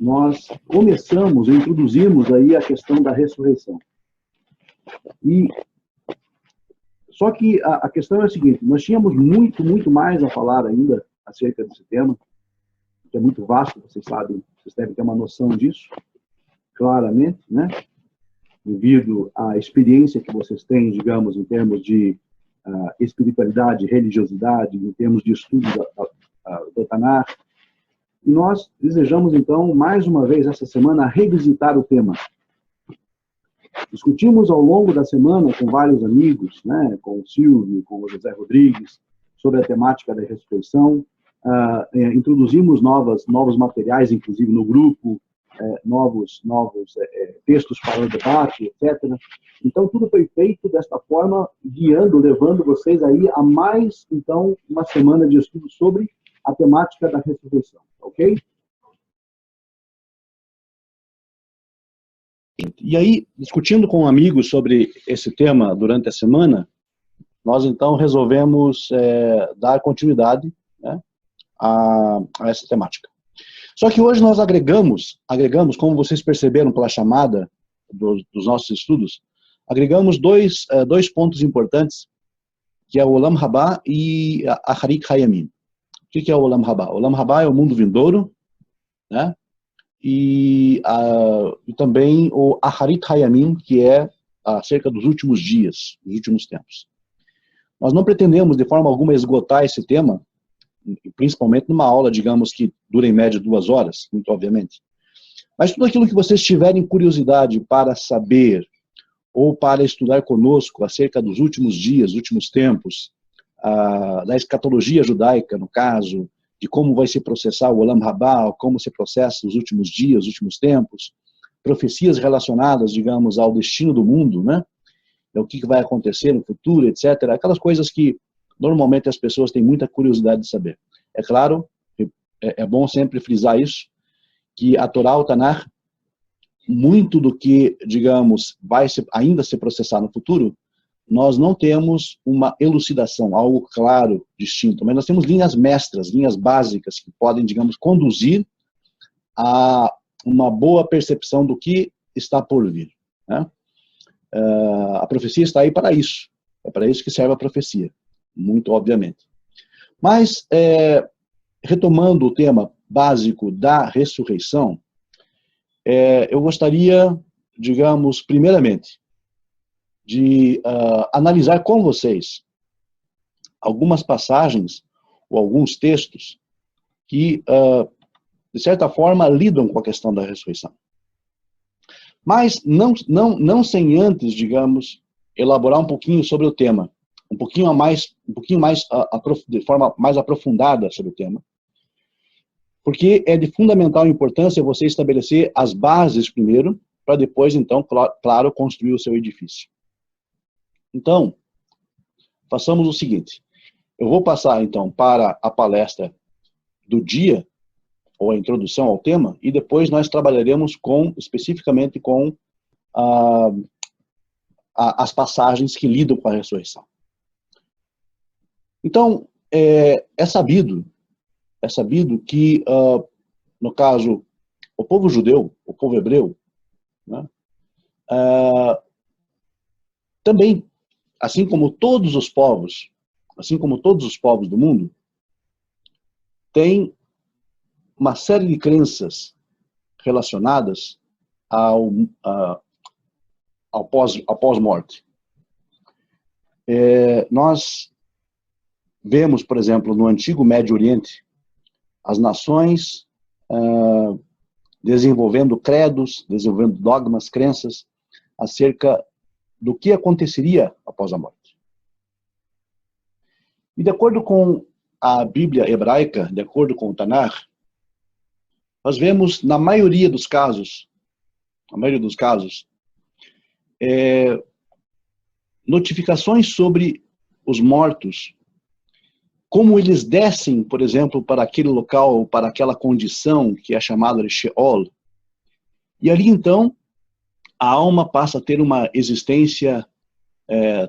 nós começamos, introduzimos aí a questão da ressurreição. E só que a questão é a seguinte: nós tínhamos muito mais a falar ainda acerca desse tema, que é muito vasto, vocês sabem, vocês devem ter uma noção disso, claramente, né? Devido à experiência que vocês têm, digamos, em termos de espiritualidade, religiosidade, em termos de estudo do Tanakh. E nós desejamos, então, mais uma vez, essa semana, revisitar o tema. Discutimos ao longo da semana com vários amigos, né, com o Silvio, com o José Rodrigues, sobre a temática da ressurreição. Introduzimos novos materiais, inclusive no grupo, novos textos para o debate, etc. Então, tudo foi feito desta forma, guiando, levando vocês aí a mais, então, uma semana de estudo sobre a temática da ressurreição, ok? E aí, discutindo com amigos sobre esse tema durante a semana, nós então resolvemos dar continuidade, né, a essa temática. Só que hoje nós agregamos, como vocês perceberam pela chamada dos nossos estudos, agregamos dois pontos importantes, que é o Olam Haba e a Acharit Hayamim. O que é o Olam Haba? O Olam Haba é o mundo vindouro, né? E também o Acharit Hayamim, que é acerca dos últimos dias, dos últimos tempos. Nós não pretendemos de forma alguma esgotar esse tema, principalmente numa aula, digamos, que dura em média 2 horas, muito obviamente. Mas tudo aquilo que vocês tiverem curiosidade para saber ou para estudar conosco acerca dos últimos dias, últimos tempos, da escatologia judaica, no caso, de como vai se processar o Olam Haba, como se processa os últimos dias, os últimos tempos, profecias relacionadas, digamos, ao destino do mundo, né? O que vai acontecer no futuro, etc. Aquelas coisas que normalmente as pessoas têm muita curiosidade de saber. É claro, é bom sempre frisar isso, que a Torá, o Tanakh, muito do que, digamos, vai ainda se processar no futuro, nós não temos uma elucidação, algo claro, distinto, mas nós temos linhas mestras, linhas básicas que podem, digamos, conduzir a uma boa percepção do que está por vir, né? A profecia está aí para isso. É para isso que serve a profecia, muito obviamente. Mas, retomando o tema básico da ressurreição, eu gostaria, digamos, primeiramente, de analisar com vocês algumas passagens ou alguns textos que, de certa forma, lidam com a questão da ressurreição. Mas não sem antes, digamos, elaborar um pouquinho sobre o tema, um pouquinho mais de forma mais aprofundada sobre o tema, porque é de fundamental importância você estabelecer as bases primeiro, para depois, então, claro, construir o seu edifício. Então, façamos o seguinte: eu vou passar, então, para a palestra do dia, ou a introdução ao tema, e depois nós trabalharemos especificamente com as passagens que lidam com a ressurreição. Então, é sabido que, no caso, o povo judeu, o povo hebreu, né, também, assim como todos os povos do mundo, tem uma série de crenças relacionadas ao pós-morte. Nós vemos, por exemplo, no antigo Médio Oriente, as nações desenvolvendo credos, desenvolvendo dogmas, crenças acerca do que aconteceria após a morte. E de acordo com a Bíblia hebraica, de acordo com o Tanakh, nós vemos, na maioria dos casos, notificações sobre os mortos, como eles descem, por exemplo, para aquele local, para aquela condição que é chamada de Sheol. E ali, então, a alma passa a ter uma existência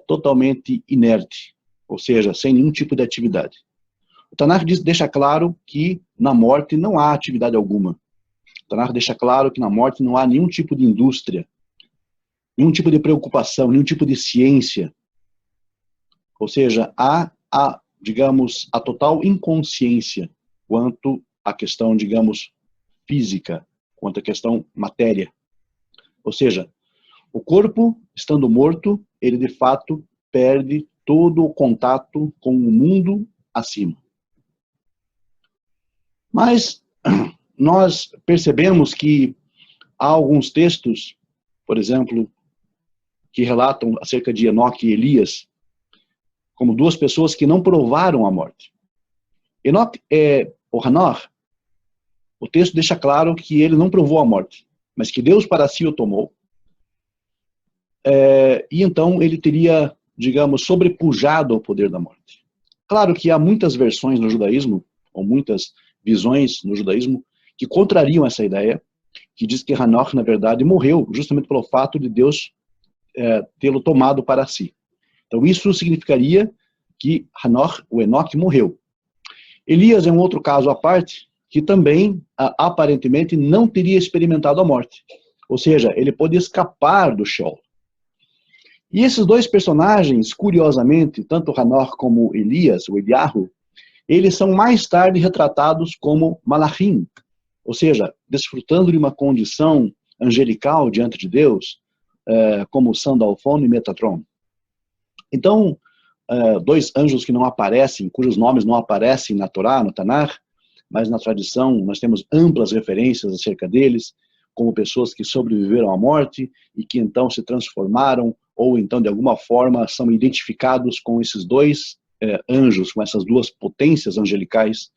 totalmente inerte, ou seja, sem nenhum tipo de atividade. O Tanakh deixa claro que na morte não há atividade alguma. Tanakh deixa claro que na morte não há nenhum tipo de indústria, nenhum tipo de preocupação, nenhum tipo de ciência. Ou seja, digamos, a total inconsciência quanto à questão, digamos, física, quanto à questão matéria. Ou seja, o corpo, estando morto, ele de fato perde todo o contato com o mundo acima. Mas nós percebemos que há alguns textos, por exemplo, que relatam acerca de Enoque e Elias, como duas pessoas que não provaram a morte. Enoque o Hanor, o texto deixa claro que ele não provou a morte, mas que Deus para si o tomou. E então ele teria, digamos, sobrepujado ao poder da morte. Claro que há muitas versões no judaísmo, ou muitas visões no judaísmo, que contrariam essa ideia, que diz que Hanor, na verdade, morreu justamente pelo fato de Deus tê-lo tomado para si. Então isso significaria que Hanor, o Enoque, morreu. Elias é um outro caso à parte, que também, aparentemente, não teria experimentado a morte. Ou seja, ele pôde escapar do Sheol. E esses dois personagens, curiosamente, tanto Hanor como Elias, o Eliahu, eles são mais tarde retratados como Malachim, ou seja, desfrutando de uma condição angelical diante de Deus, como Sandalfon e Metatron. Então, dois anjos que não aparecem, cujos nomes não aparecem na Torá, no Tanakh, mas na tradição nós temos amplas referências acerca deles, como pessoas que sobreviveram à morte e que então se transformaram, ou então de alguma forma são identificados com esses dois anjos, com essas duas potências angelicais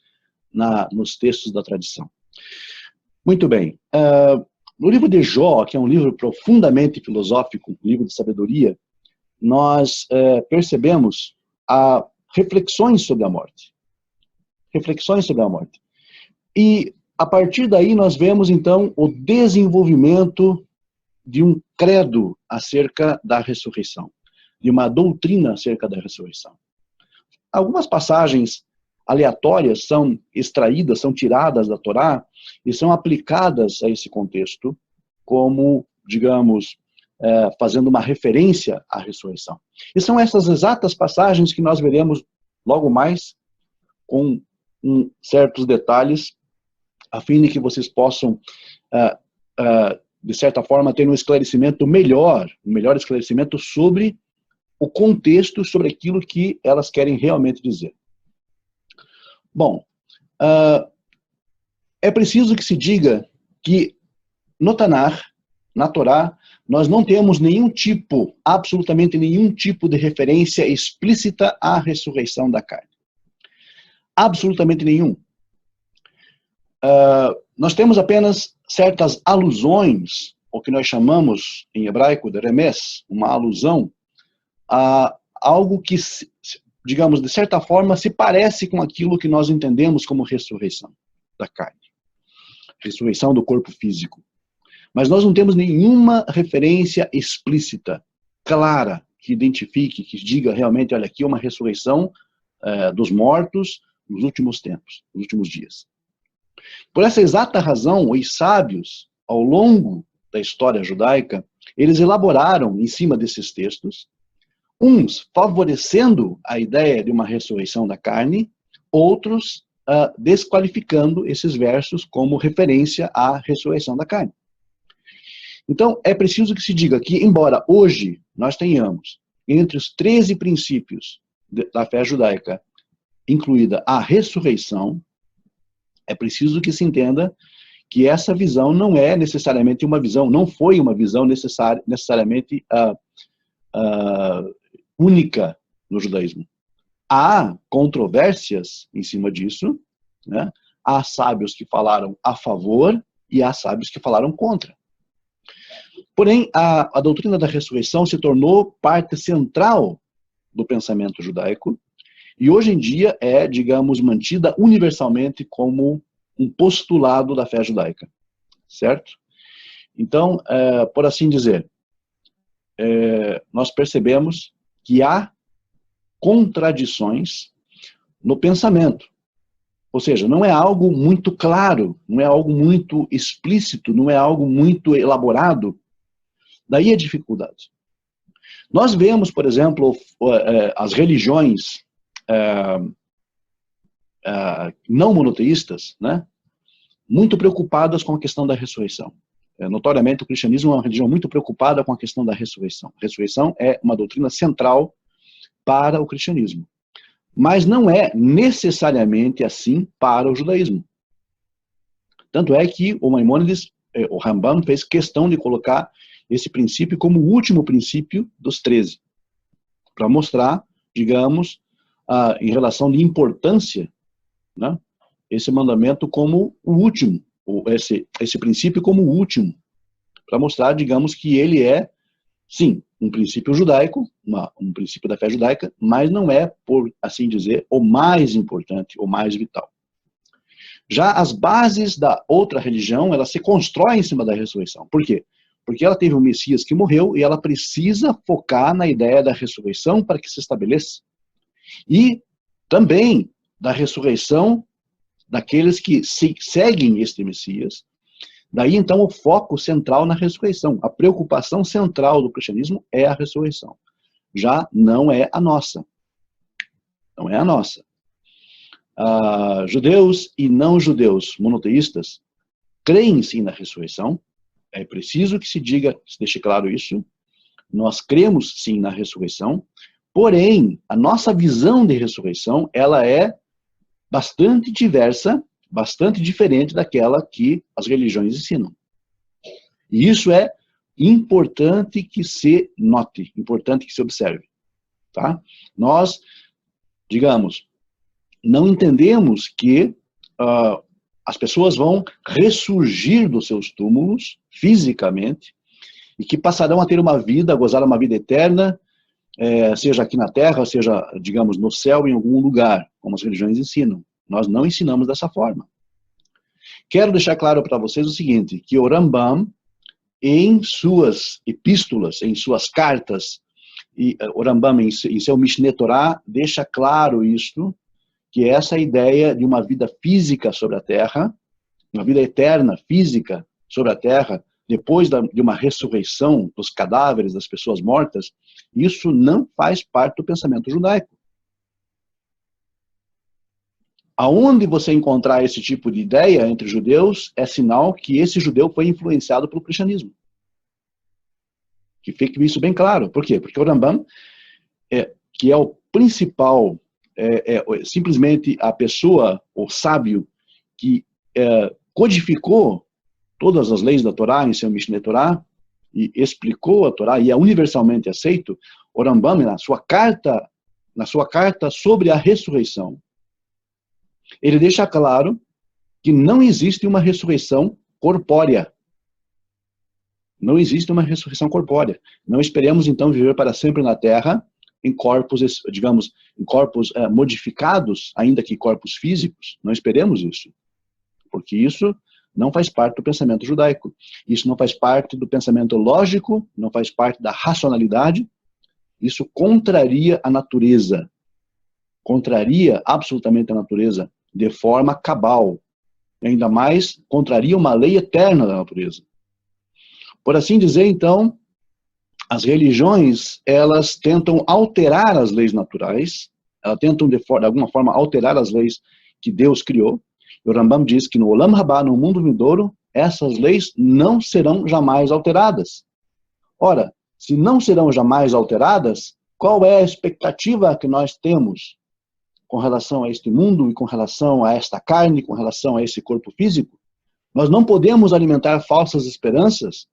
nos textos da tradição. Muito bem. No livro de Jó, que é um livro profundamente filosófico, um livro de sabedoria, nós percebemos reflexões sobre a morte. Reflexões sobre a morte. E, a partir daí, nós vemos, então, o desenvolvimento de um credo acerca da ressurreição, de uma doutrina acerca da ressurreição. Algumas passagens aleatórias são extraídas, são tiradas da Torá e são aplicadas a esse contexto como, digamos, fazendo uma referência à ressurreição. E são essas exatas passagens que nós veremos logo mais com certos detalhes, a fim de que vocês possam, de certa forma, ter um esclarecimento melhor, um melhor esclarecimento sobre o contexto, sobre aquilo que elas querem realmente dizer. Bom, é preciso que se diga que no Tanakh, na Torá, nós não temos nenhum tipo, absolutamente nenhum tipo de referência explícita à ressurreição da carne. Absolutamente nenhum. Nós temos apenas certas alusões, o que nós chamamos em hebraico de remes, uma alusão a algo que, digamos, de certa forma, se parece com aquilo que nós entendemos como ressurreição da carne. Ressurreição do corpo físico. Mas nós não temos nenhuma referência explícita, clara, que identifique, que diga realmente, olha, aqui é uma ressurreição dos mortos nos últimos tempos, nos últimos dias. Por essa exata razão, os sábios, ao longo da história judaica, eles elaboraram em cima desses textos, uns favorecendo a ideia de uma ressurreição da carne, outros desqualificando esses versos como referência à ressurreição da carne. Então, é preciso que se diga que, embora hoje nós tenhamos, entre os 13 princípios da fé judaica, incluída a ressurreição, é preciso que se entenda que essa visão não é necessariamente uma visão, não foi uma visão necessariamente única no judaísmo. Há controvérsias em cima disso, né? Há sábios que falaram a favor e há sábios que falaram contra. Porém, a doutrina da ressurreição se tornou parte central do pensamento judaico e hoje em dia é, digamos, mantida universalmente como um postulado da fé judaica, certo? Então, por assim dizer, nós percebemos que há contradições no pensamento Ou seja, não é algo muito claro, não é algo muito explícito, não é algo muito elaborado. Daí a dificuldade. Nós vemos, por exemplo, as religiões não monoteístas, né, muito preocupadas com a questão da ressurreição. Notoriamente, o cristianismo é uma religião muito preocupada com a questão da ressurreição. A ressurreição é uma doutrina central para o cristianismo. Mas não é necessariamente assim para o judaísmo. Tanto é que o Maimônides, o Rambam, fez questão de colocar esse princípio como o último princípio dos 13, para mostrar, digamos, em relação de importância, né, esse mandamento como o último, esse princípio como o último, para mostrar, digamos, que ele é, sim, um princípio judaico, um princípio da fé judaica, mas não é, por assim dizer, o mais importante, o mais vital. Já as bases da outra religião, ela se constrói em cima da ressurreição. Por quê? Porque ela teve um Messias que morreu e ela precisa focar na ideia da ressurreição para que se estabeleça. E também da ressurreição daqueles que seguem este Messias. Daí, então, o foco central na ressurreição. A preocupação central do cristianismo é a ressurreição. Já não é a nossa. Não é a nossa. Judeus e não judeus monoteístas creem sim na ressurreição. É preciso que se diga, se deixe claro isso. Nós cremos sim na ressurreição. Porém, a nossa visão de ressurreição, ela é bastante diversa, bastante diferente daquela que as religiões ensinam. E isso é importante que se note, importante que se observe. Tá? Nós, digamos, não entendemos que as pessoas vão ressurgir dos seus túmulos fisicamente e que passarão a ter uma vida, a gozar uma vida eterna, seja aqui na Terra, seja, digamos, no céu, em algum lugar, como as religiões ensinam. Nós não ensinamos dessa forma. Quero deixar claro para vocês o seguinte, que o Rambam, em suas epístolas, em suas cartas, e o Rambam, em seu Mishneh Torah, deixa claro isto, que essa ideia de uma vida física sobre a Terra, uma vida eterna física sobre a Terra, depois de uma ressurreição dos cadáveres das pessoas mortas, isso não faz parte do pensamento judaico. Aonde você encontrar esse tipo de ideia entre judeus, é sinal que esse judeu foi influenciado pelo cristianismo. Que fique isso bem claro. Por quê? Porque o Rambam, que é o principal, simplesmente a pessoa, o sábio, que codificou todas as leis da Torá em seu Mishneh Torah, e explicou a Torá, e é universalmente aceito, o Rambam, na sua carta sobre a ressurreição, ele deixa claro que não existe uma ressurreição corpórea. Não existe uma ressurreição corpórea. Não esperemos, então, viver para sempre na Terra em corpos, digamos, em corpos modificados, ainda que corpos físicos. Não esperemos isso. Porque isso não faz parte do pensamento judaico. Isso não faz parte do pensamento lógico, não faz parte da racionalidade. Isso contraria a natureza. Contraria absolutamente a natureza de forma cabal. E ainda mais, contraria uma lei eterna da natureza. Por assim dizer, então, as religiões, elas tentam alterar as leis naturais, elas tentam, de alguma forma, alterar as leis que Deus criou. O Rambam diz que no Olam Rabá, no mundo vindouro, essas leis não serão jamais alteradas. Ora, se não serão jamais alteradas, qual é a expectativa que nós temos com relação a este mundo e com relação a esta carne, com relação a esse corpo físico? Nós não podemos alimentar falsas esperanças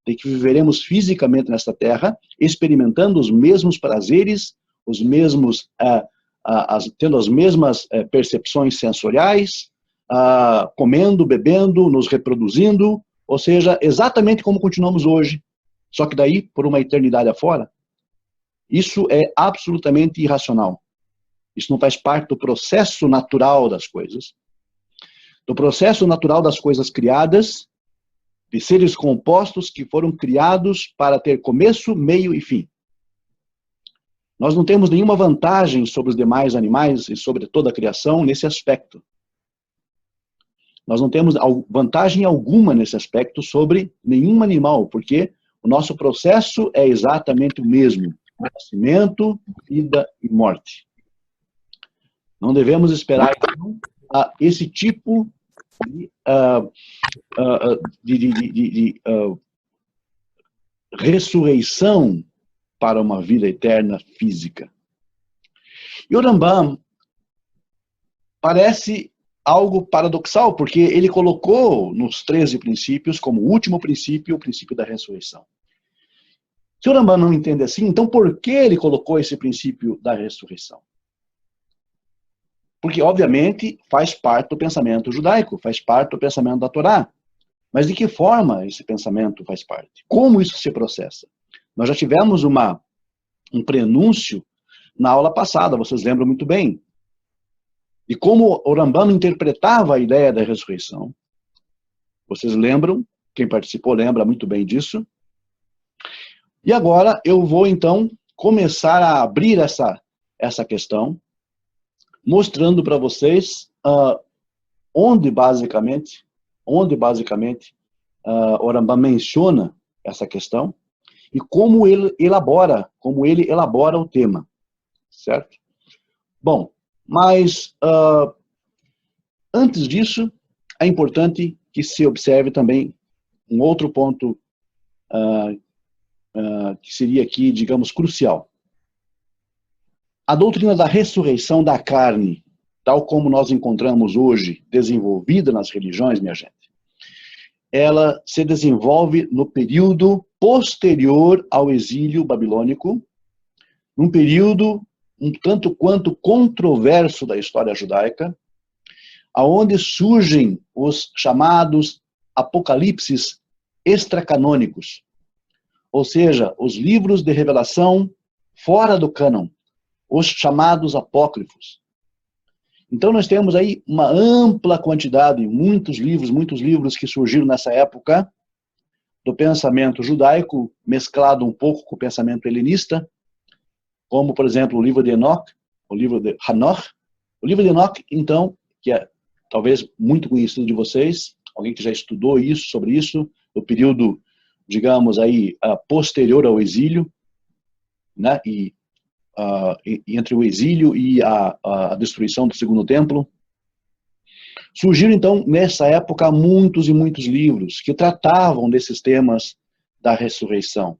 de que viveremos fisicamente nesta terra, experimentando os mesmos prazeres, os mesmos, tendo as mesmas percepções sensoriais, comendo, bebendo, nos reproduzindo, ou seja, exatamente como continuamos hoje, só que daí por uma eternidade afora. Isso é absolutamente irracional. Isso não faz parte do processo natural das coisas. Do processo natural das coisas criadas, de seres compostos que foram criados para ter começo, meio e fim. Nós não temos nenhuma vantagem sobre os demais animais e sobre toda a criação nesse aspecto. Nós não temos vantagem alguma nesse aspecto sobre nenhum animal, porque o nosso processo é exatamente o mesmo: nascimento, vida e morte. Não devemos esperar então, esse tipo de, ressurreição para uma vida eterna física. E o Rambam parece algo paradoxal, porque ele colocou nos 13 princípios como último princípio o princípio da ressurreição. Se o Rambam não entende assim, então por que ele colocou esse princípio da ressurreição? Porque, obviamente, faz parte do pensamento judaico, faz parte do pensamento da Torá. Mas de que forma esse pensamento faz parte? Como isso se processa? Nós já tivemos um prenúncio na aula passada, vocês lembram muito bem. E como o Rambam interpretava a ideia da ressurreição. Vocês lembram? Quem participou lembra muito bem disso. E agora eu vou, então, começar a abrir essa questão, mostrando para vocês onde basicamente o Rambam menciona essa questão e como ele elabora o tema, certo? Bom, mas antes disso, é importante que se observe também um outro ponto que seria aqui, digamos, crucial. A doutrina da ressurreição da carne, tal como nós encontramos hoje, desenvolvida nas religiões, minha gente, ela se desenvolve no período posterior ao exílio babilônico, num período um tanto quanto controverso da história judaica, aonde surgem os chamados apocalipses extracanônicos, ou seja, os livros de revelação fora do cânon, os chamados apócrifos. Então nós temos aí uma ampla quantidade, muitos livros que surgiram nessa época do pensamento judaico, mesclado um pouco com o pensamento helenista, como, por exemplo, o livro de Enoch, o livro de Hanoch. O livro de Enoch, então, que é talvez muito conhecido de vocês, alguém que já estudou sobre isso, no período, digamos aí, posterior ao exílio, né, e entre o exílio e a destruição do segundo templo. Surgiram, então, nessa época, muitos e muitos livros que tratavam desses temas da ressurreição.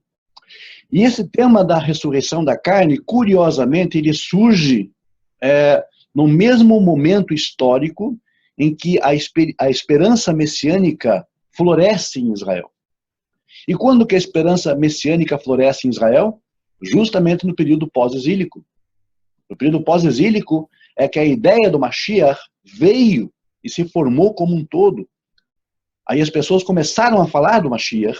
E esse tema da ressurreição da carne, curiosamente, ele surge no mesmo momento histórico em que a esperança messiânica floresce em Israel. E quando que a esperança messiânica floresce em Israel? Justamente no período pós-exílico. No período pós-exílico é que a ideia do Mashiach veio e se formou como um todo. Aí as pessoas começaram a falar do Mashiach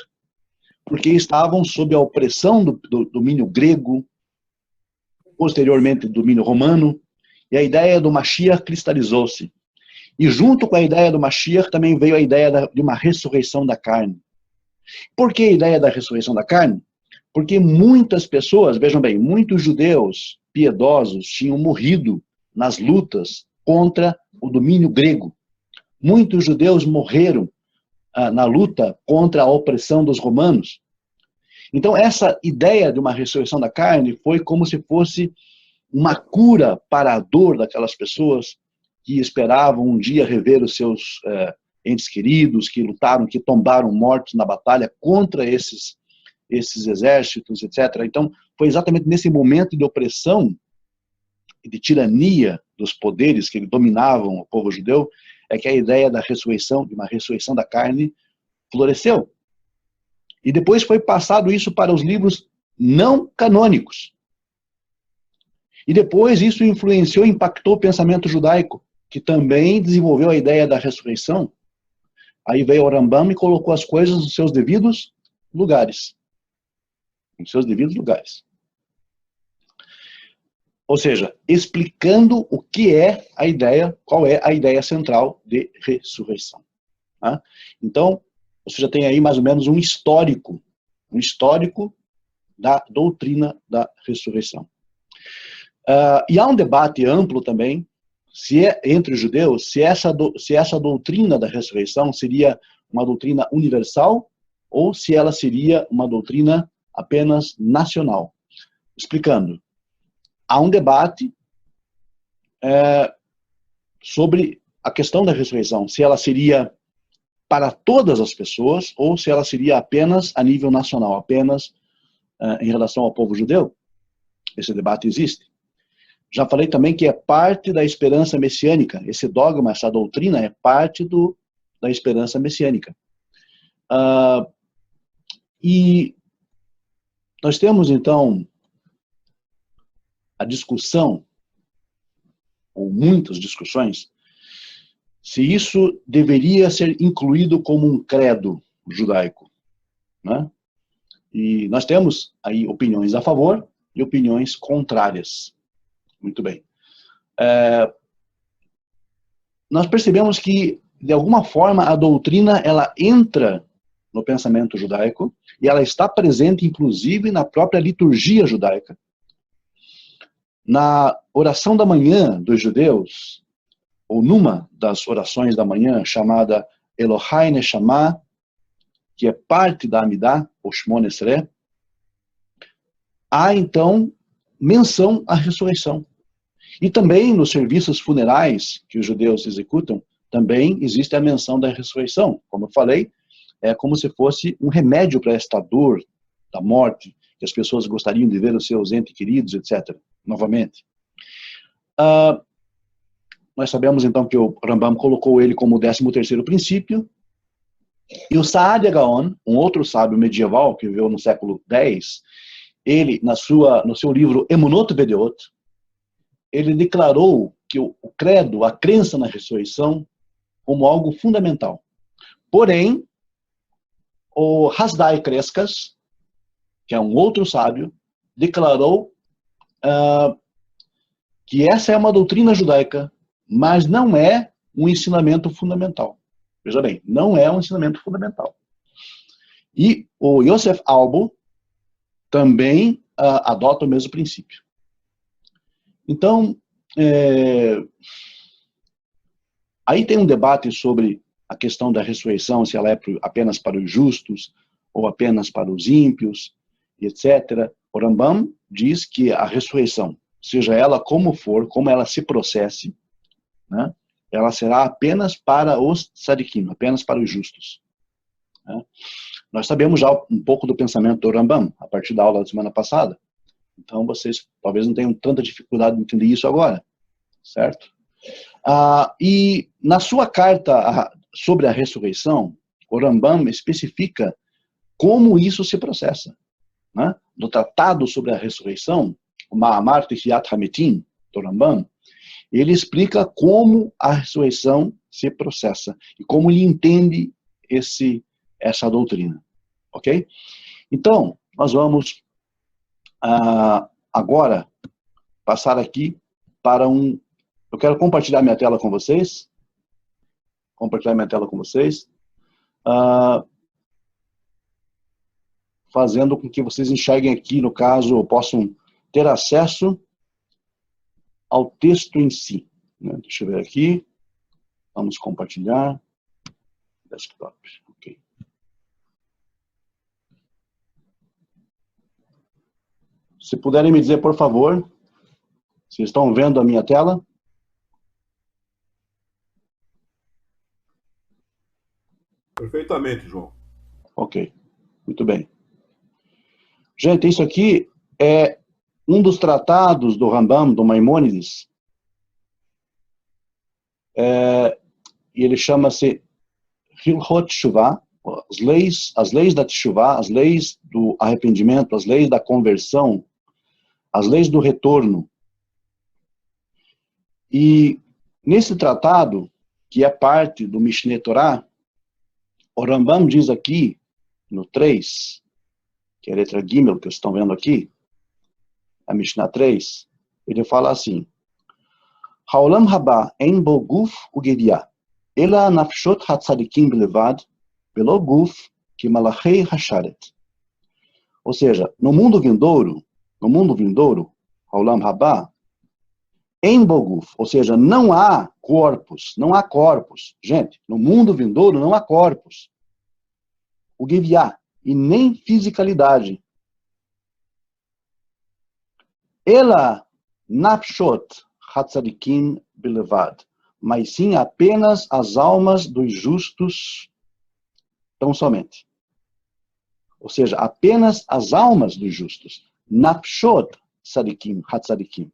porque estavam sob a opressão do domínio grego, posteriormente do domínio romano, e a ideia do Mashiach cristalizou-se. E junto com a ideia do Mashiach também veio a ideia de uma ressurreição da carne. Por que a ideia da ressurreição da carne? Porque muitas pessoas, vejam bem, muitos judeus piedosos tinham morrido nas lutas contra o domínio grego. Muitos judeus morreram na luta contra a opressão dos romanos. Então, essa ideia de uma ressurreição da carne foi como se fosse uma cura para a dor daquelas pessoas que esperavam um dia rever os seus entes queridos, que lutaram, que tombaram mortos na batalha contra esses exércitos, etc. Então, foi exatamente nesse momento de opressão e de tirania dos poderes que dominavam o povo judeu, é que a ideia da ressurreição, de uma ressurreição da carne, floresceu. E depois foi passado isso para os livros não canônicos. E depois isso influenciou, impactou o pensamento judaico, que também desenvolveu a ideia da ressurreição. Aí veio o Rambam e colocou as coisas nos seus devidos lugares. Nos seus devidos lugares. Ou seja, explicando o que é a ideia, qual é a ideia central de ressurreição. Tá? Então, você já tem aí mais ou menos um histórico da doutrina da ressurreição. E há um debate amplo também se é entre os judeus, se essa doutrina da ressurreição seria uma doutrina universal ou se ela seria uma doutrina apenas nacional. Explicando, há um debate sobre a questão da ressurreição, se ela seria para todas as pessoas ou se ela seria apenas a nível nacional, apenas em relação ao povo judeu. Esse debate existe. Já falei também que é parte da esperança messiânica. Esse dogma, essa doutrina é parte da esperança messiânica. E nós temos, então, a discussão, ou muitas discussões, se isso deveria ser incluído como um credo judaico, né? E nós temos aí opiniões a favor e opiniões contrárias. Muito bem. Nós percebemos que, de alguma forma, a doutrina ela entra no pensamento judaico e ela está presente, inclusive, na própria liturgia judaica. Na oração da manhã dos judeus, ou numa das orações da manhã, chamada Elohai Neshama, que é parte da Amidah, ou Shmon Esrei, há, então, menção à ressurreição. E também nos serviços funerais que os judeus executam, também existe a menção da ressurreição. Como eu falei, é como se fosse um remédio para esta dor da morte, que as pessoas gostariam de ver os seus entes queridos, etc. Novamente. Nós sabemos, então, que o Rambam colocou ele como o 13º princípio, e o Saadia Gaon, um outro sábio medieval que viveu no século X, ele, no seu livro Emunot Vedeot, ele declarou que o credo, a crença na ressurreição, como algo fundamental. Porém, o Hasdai Crescas, que é um outro sábio, declarou que essa é uma doutrina judaica, mas não é um ensinamento fundamental. Veja bem, não é um ensinamento fundamental. E o Yosef Albo também adota o mesmo princípio. Então, aí tem um debate sobre a questão da ressurreição, se ela é apenas para os justos ou apenas para os ímpios, etc. O Rambam diz que a ressurreição, seja ela como for, como ela se processe, né, ela será apenas para os tzadikim, apenas para os justos. Né? Nós sabemos já um pouco do pensamento do Rambam, a partir da aula da semana passada. Então, vocês talvez não tenham tanta dificuldade de entender isso agora, certo? E na sua carta sobre a ressurreição, o Rambam especifica como isso se processa. Né? No tratado sobre a ressurreição, o Ma'amar Techiyat Hametim, do Rambam, ele explica como a ressurreição se processa e como ele entende essa doutrina. Ok? Então, nós vamos agora passar aqui para eu quero compartilhar minha tela com vocês. Fazendo com que vocês enxerguem aqui, no caso, possam ter acesso ao texto em si. Né? Deixa eu ver aqui. Vamos compartilhar. Desktop. Ok. Se puderem me dizer, por favor, se estão vendo a minha tela. Perfeitamente, João. Ok, muito bem. Gente, isso aqui é um dos tratados do Rambam, do Maimônides, e ele chama-se Hilchot Teshuvah, as leis da Teshuvah, as leis do arrependimento, as leis da conversão, as leis do retorno. E nesse tratado, que é parte do Mishneh Torah, o Rambam diz aqui, no 3, que é a letra Gimel, que vocês estão vendo aqui, a Mishnah 3, ele fala assim: Haolam haba en bo guf ugediah, ela nafshot hatzadikim belevad, belo guf ki malachei hasharet. Ou seja, no mundo vindouro, Haolam haba, Em Boguf, ou seja, não há corpos, não há corpos. Gente, no mundo vindouro não há corpos. O Geviá, e nem fisicalidade. Ela nafshot hatzadikim belevad, mas sim apenas as almas dos justos tão somente. Ou seja, apenas as almas dos justos. Nafshot tzadikim, hatzadikim.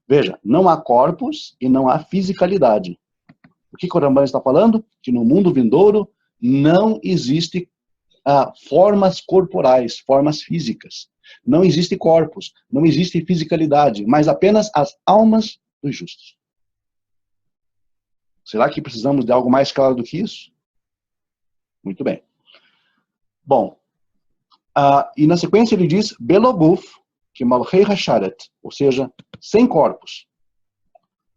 Veja, não há corpos e não há fisicalidade. O que o Rambam está falando? Que no mundo vindouro não existe formas corporais, formas físicas. Não existe corpos, não existe fisicalidade, mas apenas as almas dos justos. Será que precisamos de algo mais claro do que isso? Muito bem. Bom, e na sequência ele diz, Beloguf, que Malchei Hasharet, ou seja, sem corpos,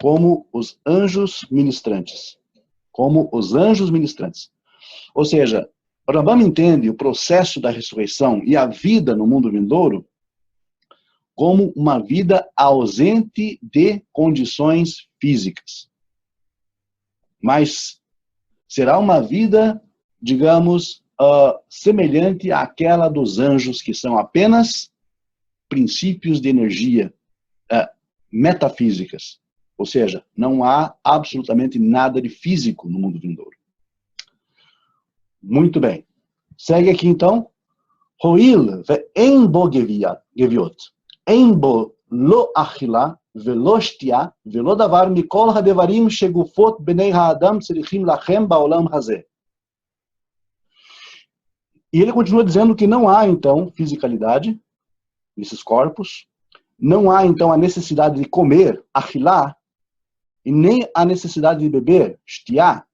como os anjos ministrantes. Como os anjos ministrantes. Ou seja, o Rambam entende o processo da ressurreição e a vida no mundo vindouro como uma vida ausente de condições físicas. Mas será uma vida, digamos, semelhante àquela dos anjos, que são apenas princípios de energia metafísicas. Ou seja, não há absolutamente nada de físico no mundo vindouro. Muito bem. Segue aqui então. Hoil ve'en bo geviot. En bo lo achila ve'lo shtia ve'lo davar mikol hadevarim shegufot bnei ha'adam tzrichim lachem ba'olam hazeh. E ele continua dizendo que não há, então, fisicalidade nesses corpos. Não há, então, a necessidade de comer, achilá, e nem a necessidade de beber, shtiá.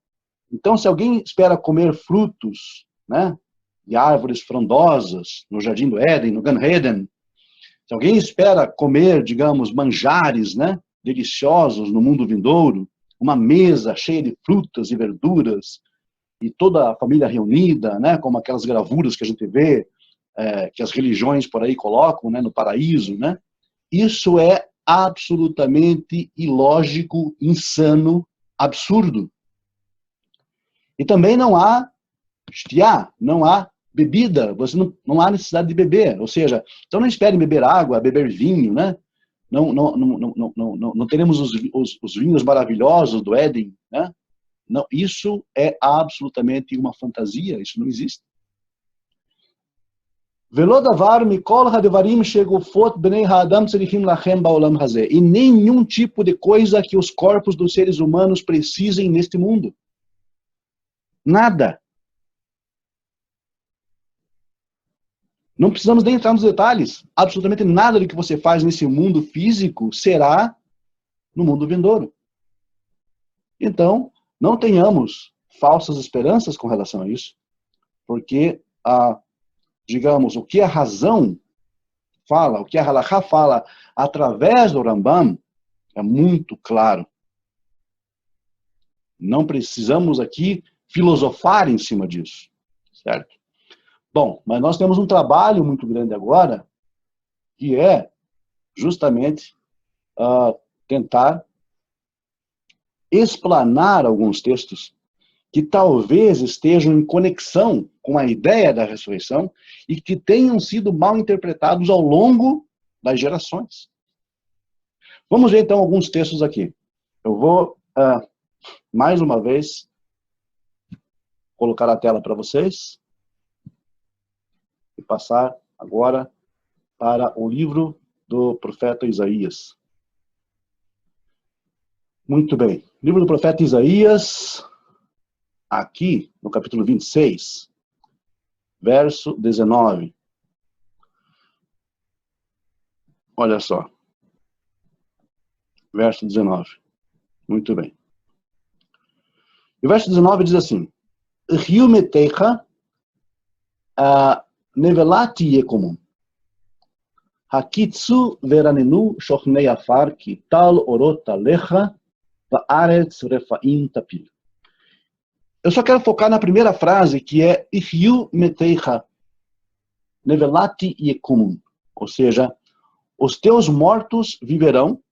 Então, se alguém espera comer frutos, né, de árvores frondosas no Jardim do Éden, no Gan Eden, se alguém espera comer, digamos, manjares, né, deliciosos no mundo vindouro, uma mesa cheia de frutas e verduras, e toda a família reunida, né, como aquelas gravuras que a gente vê, que as religiões por aí colocam, né, no paraíso, né, isso é absolutamente ilógico, insano, absurdo. E também não há shtiá, não há bebida, você não há necessidade de beber, ou seja, então não espere beber água, beber vinho, né? Não teremos os vinhos maravilhosos do Éden, né? Não, isso é absolutamente uma fantasia, isso não existe. E nenhum tipo de coisa que os corpos dos seres humanos precisem neste mundo. Nada. Não precisamos nem entrar nos detalhes. Absolutamente nada do que você faz nesse mundo físico será no mundo vindouro. Então, não tenhamos falsas esperanças com relação a isso, porque, digamos, o que a razão fala, o que a halakha fala através do Rambam é muito claro. Não precisamos aqui filosofar em cima disso, certo? Bom, mas nós temos um trabalho muito grande agora, que é justamente tentar explanar alguns textos que talvez estejam em conexão com a ideia da ressurreição e que tenham sido mal interpretados ao longo das gerações. Vamos ver então alguns textos aqui. Eu vou, mais uma vez, colocar a tela para vocês e passar agora para o livro do profeta Isaías. Muito bem. Livro do profeta Isaías, aqui no capítulo 26, verso 19. Olha só. Verso 19. Muito bem. E o verso 19 diz assim: Riu metecha nevelati yekomum. Hakitsu veranenu shochnei afar ki tal orot alecha va'aretz refaim tapil. Eu só quero focar na primeira frase, que é Riu metecha nevelati yekomum. Ou seja, os teus mortos viverão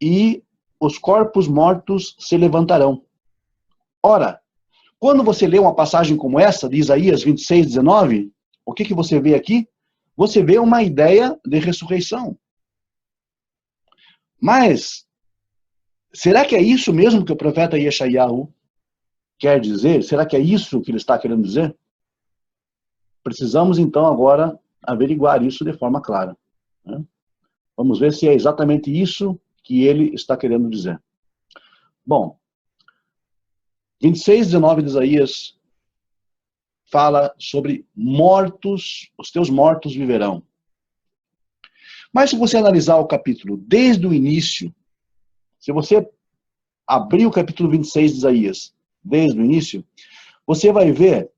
e os corpos mortos se levantarão. Ora, quando você lê uma passagem como essa, de Isaías 26, 19, o que você vê aqui? Você vê uma ideia de ressurreição. Mas, será que é isso mesmo que o profeta Yeshayahu quer dizer? Será que é isso que ele está querendo dizer? Precisamos, então, agora averiguar isso de forma clara. Né? Vamos ver se é exatamente isso que ele está querendo dizer. Bom, 26, 19 de Isaías fala sobre mortos, os teus mortos viverão. Mas se você analisar o capítulo desde o início, se você abrir o capítulo 26 de Isaías desde o início, você vai ver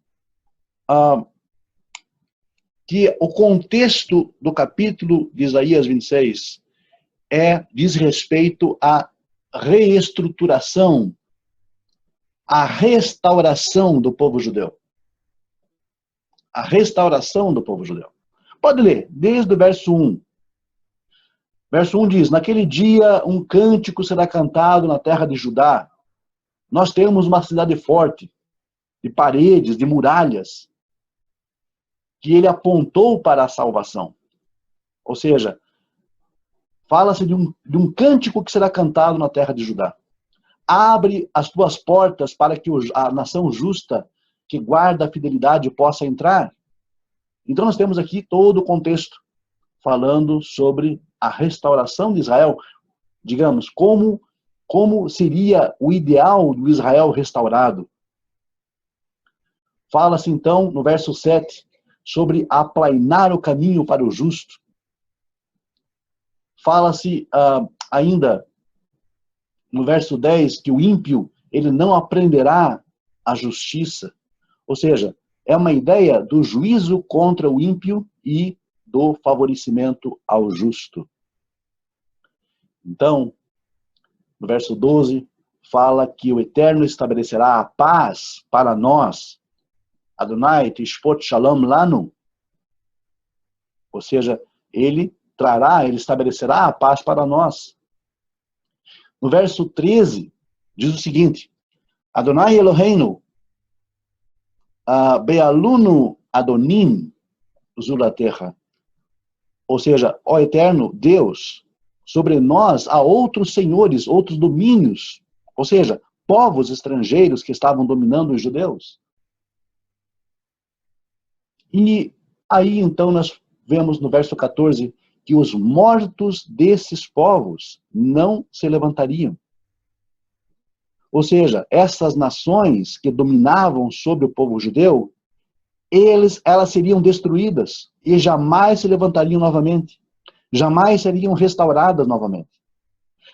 que o contexto do capítulo de Isaías 26 diz respeito à reestruturação, à restauração do povo judeu. A restauração do povo judeu. Pode ler, desde o verso 1. Verso 1 diz, naquele dia um cântico será cantado na terra de Judá. Nós temos uma cidade forte, de paredes, de muralhas, que ele apontou para a salvação. Ou seja, fala-se de um cântico que será cantado na terra de Judá. Abre as tuas portas para que a nação justa, que guarda a fidelidade, possa entrar. Então nós temos aqui todo o contexto, falando sobre a restauração de Israel. Digamos, como seria o ideal do Israel restaurado. Fala-se então, no verso 7, sobre aplainar o caminho para o justo. Fala-se ainda, no verso 10, que o ímpio, ele não aprenderá a justiça. Ou seja, é uma ideia do juízo contra o ímpio e do favorecimento ao justo. Então, no verso 12, fala que o Eterno estabelecerá a paz para nós. Adonai tishpot shalom lanu. Ou seja, ele estabelecerá a paz para nós. No verso 13, diz o seguinte, Adonai Eloheinu, bealunu adonim zulaterra. Ou seja, ó Eterno Deus, sobre nós há outros senhores, outros domínios, ou seja, povos estrangeiros que estavam dominando os judeus. E aí então nós vemos no verso 14 que os mortos desses povos não se levantariam. Ou seja, essas nações que dominavam sobre o povo judeu, elas seriam destruídas e jamais se levantariam novamente. Jamais seriam restauradas novamente.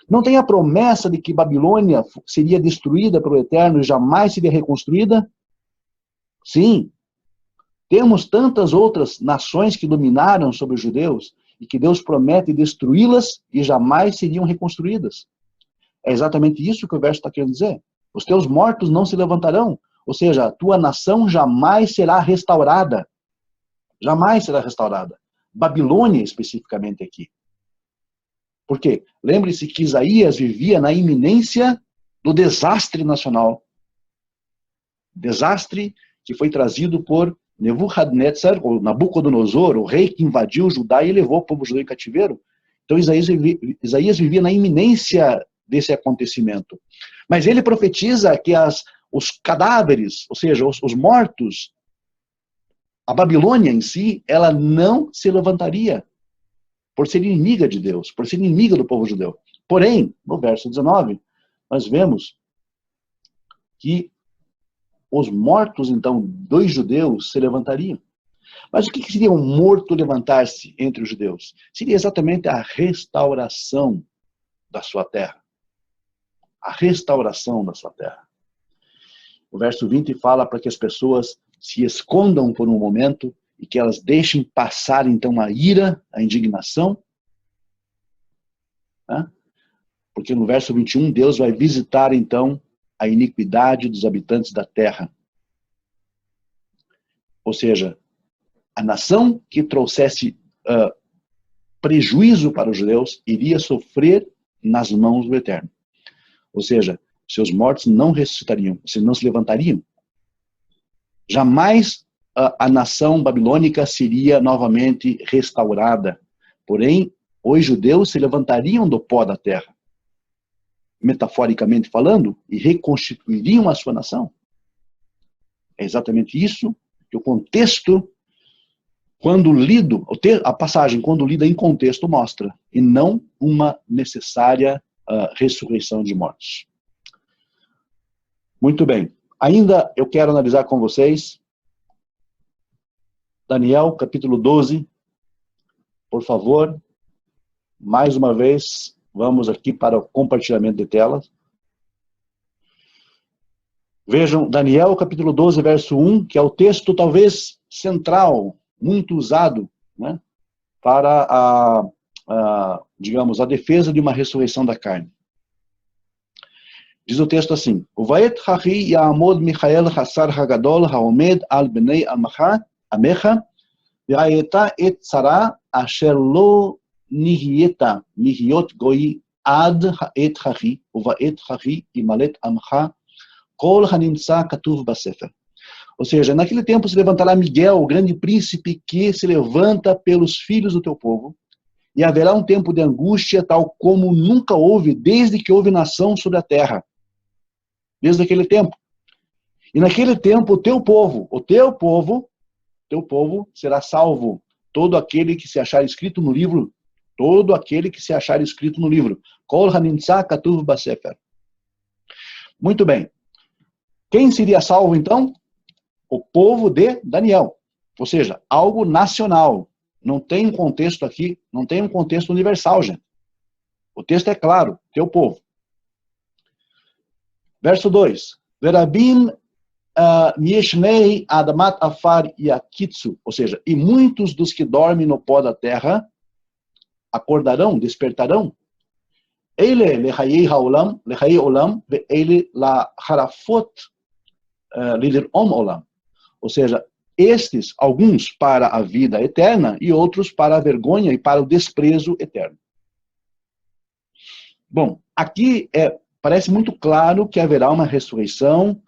Não tem a promessa de que Babilônia seria destruída pelo Eterno e jamais seria reconstruída? Sim. Temos tantas outras nações que dominaram sobre os judeus e que Deus promete destruí-las e jamais seriam reconstruídas. É exatamente isso que o verso está querendo dizer. Os teus mortos não se levantarão, ou seja, a tua nação jamais será restaurada. Jamais será restaurada. Babilônia, especificamente aqui. Por quê? Lembre-se que Isaías vivia na iminência do desastre nacional. Desastre que foi trazido por Nebuchadnezzar, ou Nabucodonosor, o rei que invadiu Judá e levou o povo judeu em cativeiro. Então Isaías vivia na iminência desse acontecimento. Mas ele profetiza que os cadáveres, ou seja, os mortos, a Babilônia em si, ela não se levantaria por ser inimiga de Deus, por ser inimiga do povo judeu. Porém, no verso 19, nós vemos que os mortos, então, dos judeus se levantariam. Mas o que seria um morto levantar-se entre os judeus? Seria exatamente a restauração da sua terra. A restauração da sua terra. O verso 20 fala para que as pessoas se escondam por um momento e que elas deixem passar, então, a ira, a indignação. Né? Porque no verso 21, Deus vai visitar, então, a iniquidade dos habitantes da terra. Ou seja, a nação que trouxesse prejuízo para os judeus iria sofrer nas mãos do Eterno. Ou seja, seus mortos não ressuscitariam, não se levantariam. Jamais a nação babilônica seria novamente restaurada. Porém, os judeus se levantariam do pó da terra, metaforicamente falando, e reconstituiriam a sua nação. É exatamente isso que o contexto, quando lido, a passagem, quando lida em contexto, mostra, e não uma necessária ressurreição de mortos. Muito bem. Ainda eu quero analisar com vocês Daniel, capítulo 12. Por favor, mais uma vez, vamos aqui para o compartilhamento de telas. Vejam, Daniel, capítulo 12, verso 1, que é o texto talvez central, muito usado, né, para digamos, a defesa de uma ressurreição da carne. Diz o texto assim: Uvaet hachi ya'amod Michael Hassar Hagadol ha'omed al bnei amecha ve'ayeta et tzara asher lo nihieta mihiot goi ad ha'et hachi uvaet hachi imalet amcha kol hanimtza katuv basefer. Ou seja, naquele tempo se levantará Miguel, o grande príncipe, que se levanta pelos filhos do teu povo, e haverá um tempo de angústia tal como nunca houve, desde que houve nação sobre a terra. Desde aquele tempo. E naquele tempo o teu povo será salvo. Todo aquele que se achar escrito no livro, todo aquele que se achar escrito no livro. Kol hanimtza katuv basefer. Muito bem. Quem seria salvo então? O povo de Daniel. Ou seja, algo nacional. Não tem um contexto aqui, não tem um contexto universal, gente. O texto é claro, teu povo. Verso 2. Verabim mieshnei adamat afar yakitsu. Ou seja, e muitos dos que dormem no pó da terra acordarão, despertarão. Ele lechayei haolam, lechayei olam, ve ele la harafot lider om olam. Ou seja, estes, alguns para a vida eterna e outros para a vergonha e para o desprezo eterno. Bom, aqui parece muito claro que haverá uma ressurreição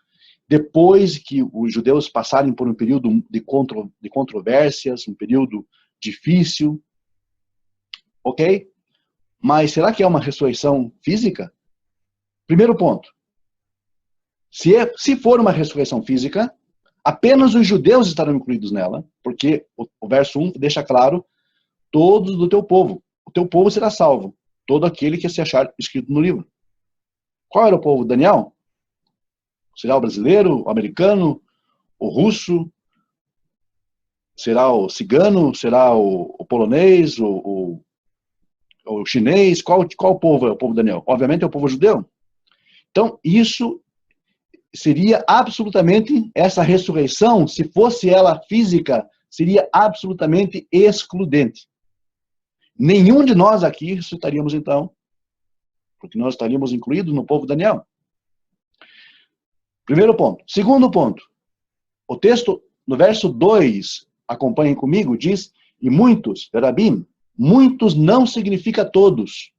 depois que os judeus passarem por um período de controvérsias, um período difícil. Ok? Mas será que é uma ressurreição física? Primeiro ponto. Se for uma ressurreição física, apenas os judeus estarão incluídos nela, porque o verso 1 deixa claro, todos do teu povo. O teu povo será salvo, todo aquele que se achar escrito no livro. Qual era o povo de Daniel? Será o brasileiro, o americano, o russo? Será o cigano? Será o polonês? O chinês? Qual povo é o povo de Daniel? Obviamente é o povo judeu. Então, isso seria absolutamente, essa ressurreição, se fosse ela física, seria absolutamente excludente. Nenhum de nós aqui ressuscitaríamos então, porque nós estaríamos incluídos no povo de Daniel. Primeiro ponto. Segundo ponto. O texto, no verso 2, acompanhem comigo, diz, e muitos, verabim, muitos não significa todos.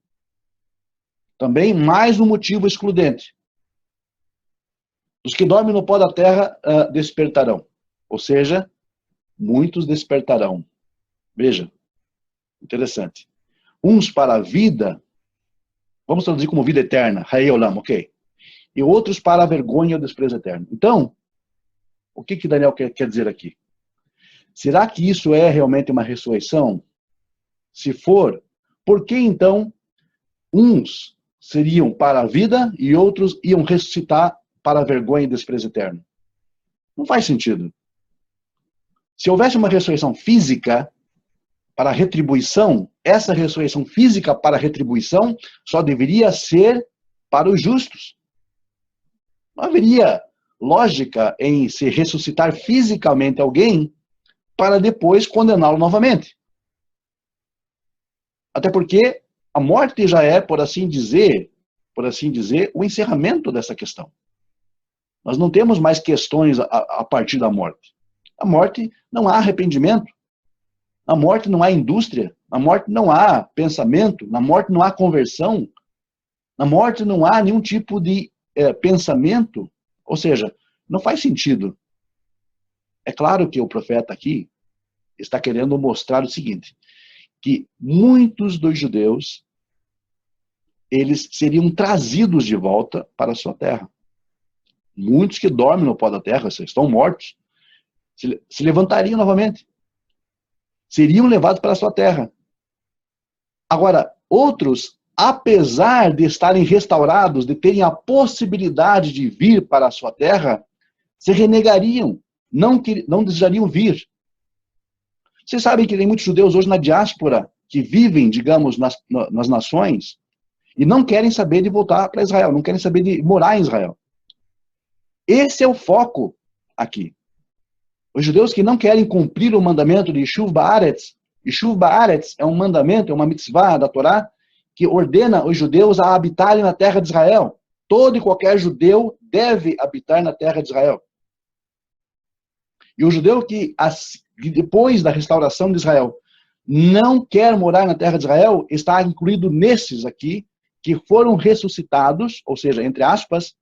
Também mais um motivo excludente. Os que dormem no pó da terra despertarão. Ou seja, muitos despertarão. Veja, interessante. Uns para a vida, vamos traduzir como vida eterna, Hayei Olam, ok? E outros para a vergonha e o desprezo eterno. Então, o que Daniel quer dizer aqui? Será que isso é realmente uma ressurreição? Se for, por que então uns seriam para a vida e outros iam ressuscitar para a vergonha e desprezo eterno? Não faz sentido. Se houvesse uma ressurreição física para a retribuição, essa ressurreição física para a retribuição só deveria ser para os justos. Não haveria lógica em se ressuscitar fisicamente alguém para depois condená-lo novamente. Até porque a morte já é, por assim dizer, o encerramento dessa questão. Nós não temos mais questões a partir da morte. A morte não há arrependimento. Na morte não há indústria. Na morte não há pensamento. Na morte não há conversão. Na morte não há nenhum tipo de pensamento, ou seja, não faz sentido. É claro que o profeta aqui está querendo mostrar o seguinte, que muitos dos judeus, eles seriam trazidos de volta para a sua terra. Muitos que dormem no pó da terra, estão mortos, se levantariam novamente. Seriam levados para a sua terra. Agora, outros, apesar de estarem restaurados, de terem a possibilidade de vir para a sua terra, se renegariam, não desejariam vir. Vocês sabem que tem muitos judeus hoje na diáspora que vivem, digamos, nas nações e não querem saber de voltar para Israel, não querem saber de morar em Israel. Esse é o foco aqui. Os judeus que não querem cumprir o mandamento de Yishuv Ba'aretz. Yishuv Ba'aretz é um mandamento, é uma mitzvah da Torá, que ordena os judeus a habitarem na terra de Israel. Todo e qualquer judeu deve habitar na terra de Israel. E o judeu que depois da restauração de Israel não quer morar na terra de Israel, está incluído nesses aqui, que foram ressuscitados, ou seja, entre aspas,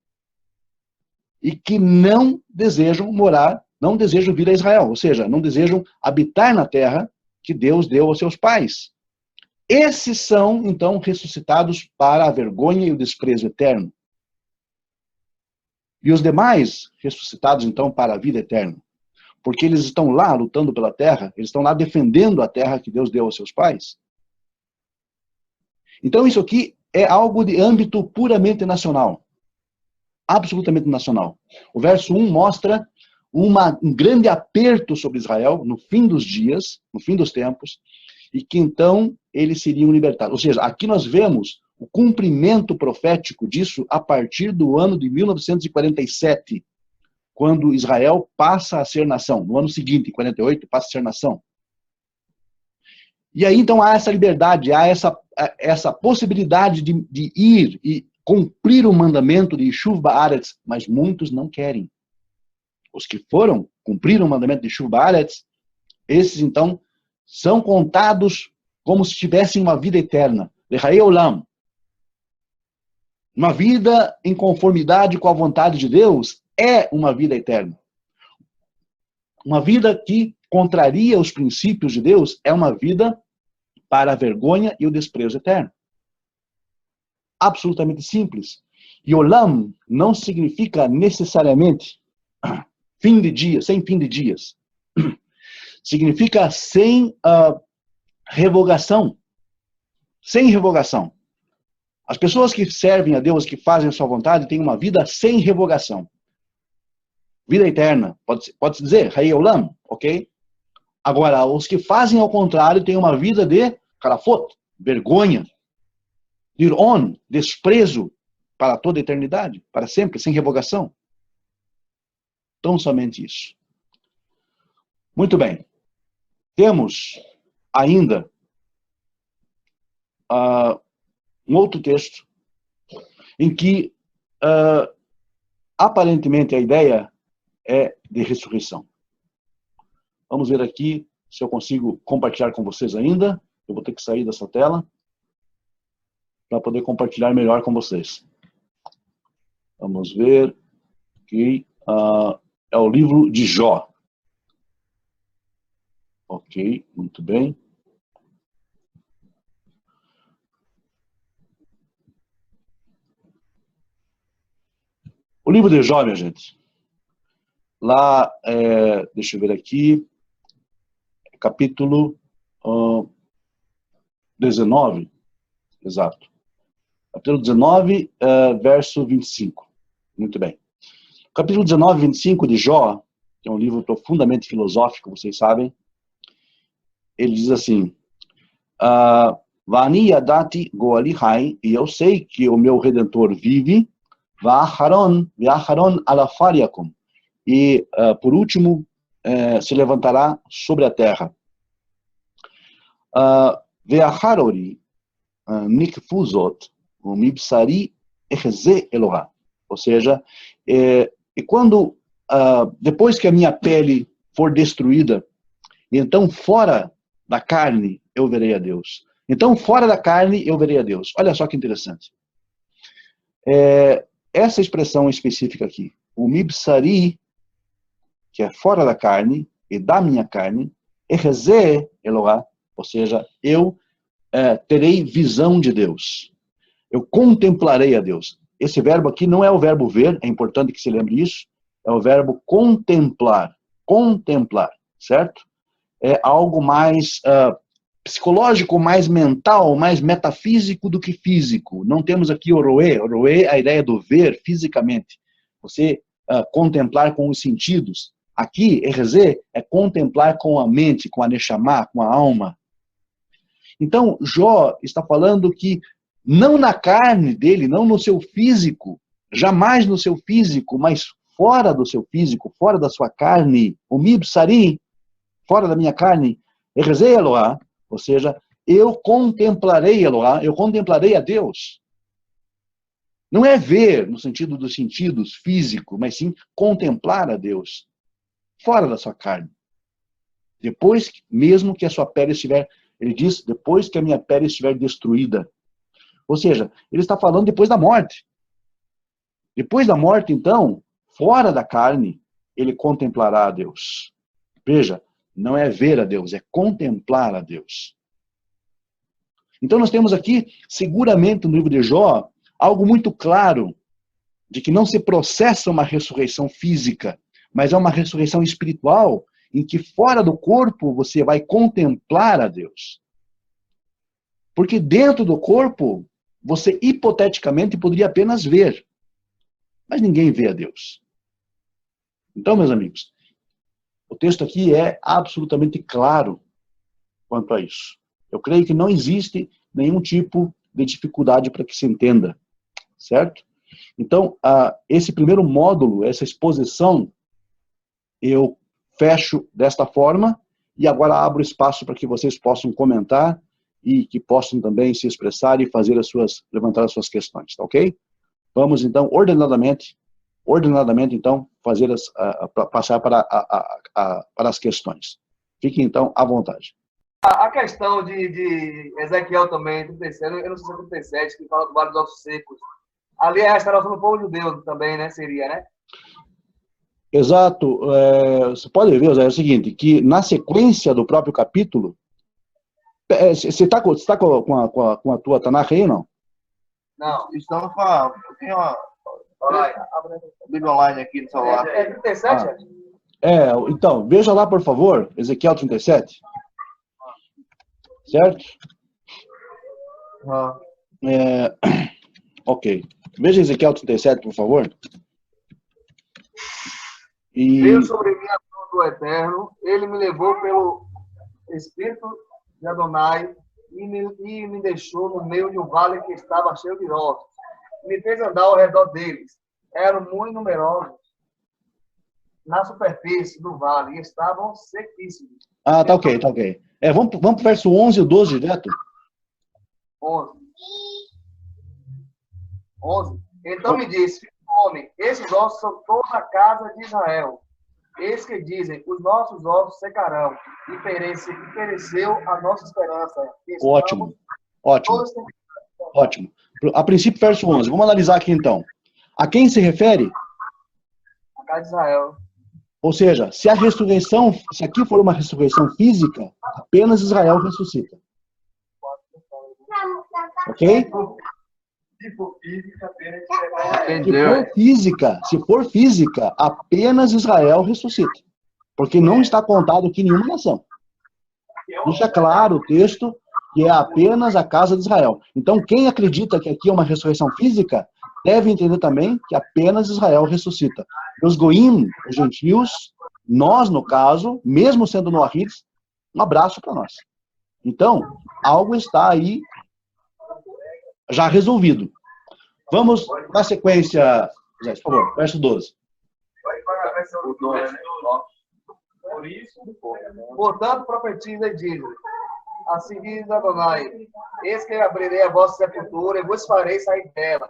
e que não desejam morar, não desejam vir a Israel, ou seja, não desejam habitar na terra que Deus deu aos seus pais. Esses são, então, ressuscitados para a vergonha e o desprezo eterno. E os demais, ressuscitados, então, para a vida eterna. Porque eles estão lá lutando pela terra, eles estão lá defendendo a terra que Deus deu aos seus pais. Então, isso aqui é algo de âmbito puramente nacional. Absolutamente nacional. O verso 1 mostra um grande aperto sobre Israel no fim dos dias, no fim dos tempos, e que então eles seriam libertados. Ou seja, aqui nós vemos o cumprimento profético disso a partir do ano de 1947, quando Israel passa a ser nação. No ano seguinte, em 48, passa a ser nação. E aí então há essa liberdade, há essa possibilidade de ir e cumprir o mandamento de Yishuv Ba'aretz, mas muitos não querem. Os que foram cumprir o mandamento de Yishuv Ba'aretz, esses então são contados como se tivessem uma vida eterna. Lechai Olam. Uma vida em conformidade com a vontade de Deus é uma vida eterna. Uma vida que contraria os princípios de Deus é uma vida para a vergonha e o desprezo eterno. Absolutamente simples. E Olam não significa necessariamente fim de dia, sem fim de dias. Significa sem revogação. Sem revogação. As pessoas que servem a Deus, que fazem a sua vontade, têm uma vida sem revogação. Vida eterna, pode-se dizer, Hayei Olam, ok? Agora, os que fazem ao contrário têm uma vida de karafot, vergonha, Dir'on, desprezo para toda a eternidade, para sempre, sem revogação. Tão somente isso. Muito bem. Temos ainda um outro texto em que aparentemente a ideia é de ressurreição. Vamos ver aqui se eu consigo compartilhar com vocês ainda. Eu vou ter que sair dessa tela para poder compartilhar melhor com vocês. Vamos ver aqui. É o livro de Jó. Ok, muito bem. O livro de Jó, minha gente. Lá, deixa eu ver aqui, capítulo 19, exato. Capítulo 19, verso 25. Muito bem. Capítulo 19, 25 de Jó, que é um livro profundamente filosófico, vocês sabem, ele diz assim, Vani yadati goali hai, e eu sei que o meu Redentor vive, va'acharon alafar yakum, e por último se levantará sobre a terra. Ve'acharori nikfuzot mibsari echze Elohá. Ou seja, e quando, depois que a minha pele for destruída, então fora da carne eu verei a Deus. Então fora da carne eu verei a Deus. Olha só que interessante. Essa expressão específica aqui, o mibsari, que é fora da carne e da minha carne, erze Eloá, ou seja, eu terei visão de Deus. Eu contemplarei a Deus. Esse verbo aqui não é o verbo ver, é importante que se lembre disso, é o verbo contemplar. Contemplar, certo? É algo mais psicológico, mais mental, mais metafísico do que físico. Não temos aqui o roé. O roé é a ideia do ver fisicamente. Você contemplar com os sentidos. Aqui, erze, é contemplar com a mente, com a neshama, com a alma. Então, Jó está falando que não na carne dele, não no seu físico, jamais no seu físico, mas fora do seu físico, fora da sua carne, o mibsari, fora da minha carne, erze Eloá, ou seja, eu contemplarei Eloá, eu contemplarei a Deus. Não é ver no sentido dos sentidos físico, mas sim contemplar a Deus, fora da sua carne. Depois, mesmo que a sua pele estiver, ele diz, depois que a minha pele estiver destruída. Ou seja, ele está falando depois da morte. Depois da morte, então, fora da carne, ele contemplará a Deus. Veja, não é ver a Deus, é contemplar a Deus. Então nós temos aqui, seguramente no livro de Jó, algo muito claro de que não se processa uma ressurreição física, mas é uma ressurreição espiritual, em que fora do corpo você vai contemplar a Deus. Porque dentro do corpo, você hipoteticamente poderia apenas ver, mas ninguém vê a Deus. Então, meus amigos, o texto aqui é absolutamente claro quanto a isso. Eu creio que não existe nenhum tipo de dificuldade para que se entenda, certo? Então, esse primeiro módulo, essa exposição, eu fecho desta forma e agora abro espaço para que vocês possam comentar e que possam também se expressar e levantar as suas questões, tá ok? Vamos então, ordenadamente, então, passar para as questões. Fiquem, então, à vontade. A questão de Ezequiel também, 37, eu não sei se é 37, que fala do Vale dos Ossos Secos. Ali é a restauração do povo judeu também, né? Seria, né? Exato. Você pode ver, Zé, é o seguinte, que na sequência do próprio capítulo, você está com a tua Tanakh aí ou não? Não. Estamos com a... Tem uma Bíblia online aqui no celular. É 37? Então, veja lá, por favor, Ezequiel 37. Certo? Ok. Veja Ezequiel 37, por favor. Veio sobre mim a mão do Eterno, ele me levou pelo Espírito de Adonai e me deixou no meio de um vale que estava cheio de ossos. Me fez andar ao redor deles. Eram muito numerosos na superfície do vale e estavam sequíssimos. Tá ok. Vamos para o verso 11 e 12 direto? 11. Então me disse, filho do homem, esses ossos são toda a casa de Israel. Eis que dizem, os nossos ossos secarão, e pereceu a nossa esperança. Ótimo. A princípio, verso 11. Vamos analisar aqui então. A quem se refere? A casa de Israel. Ou seja, se aqui for uma ressurreição física, apenas Israel ressuscita. Ok? Se for física, apenas Israel ressuscita. Porque não está contado aqui nenhuma nação. Deixa claro o texto que é apenas a casa de Israel. Então, quem acredita que aqui é uma ressurreição física, deve entender também que apenas Israel ressuscita. Os goim, os gentios, nós, no caso, mesmo sendo noahides, um abraço para nós. Então, algo está aí já resolvido. Vamos na sequência, José, por favor, verso 12. Portanto, profetiza e diz, assim diz Adonai, eis que abrirei a vossa sepultura e vos farei sair dela,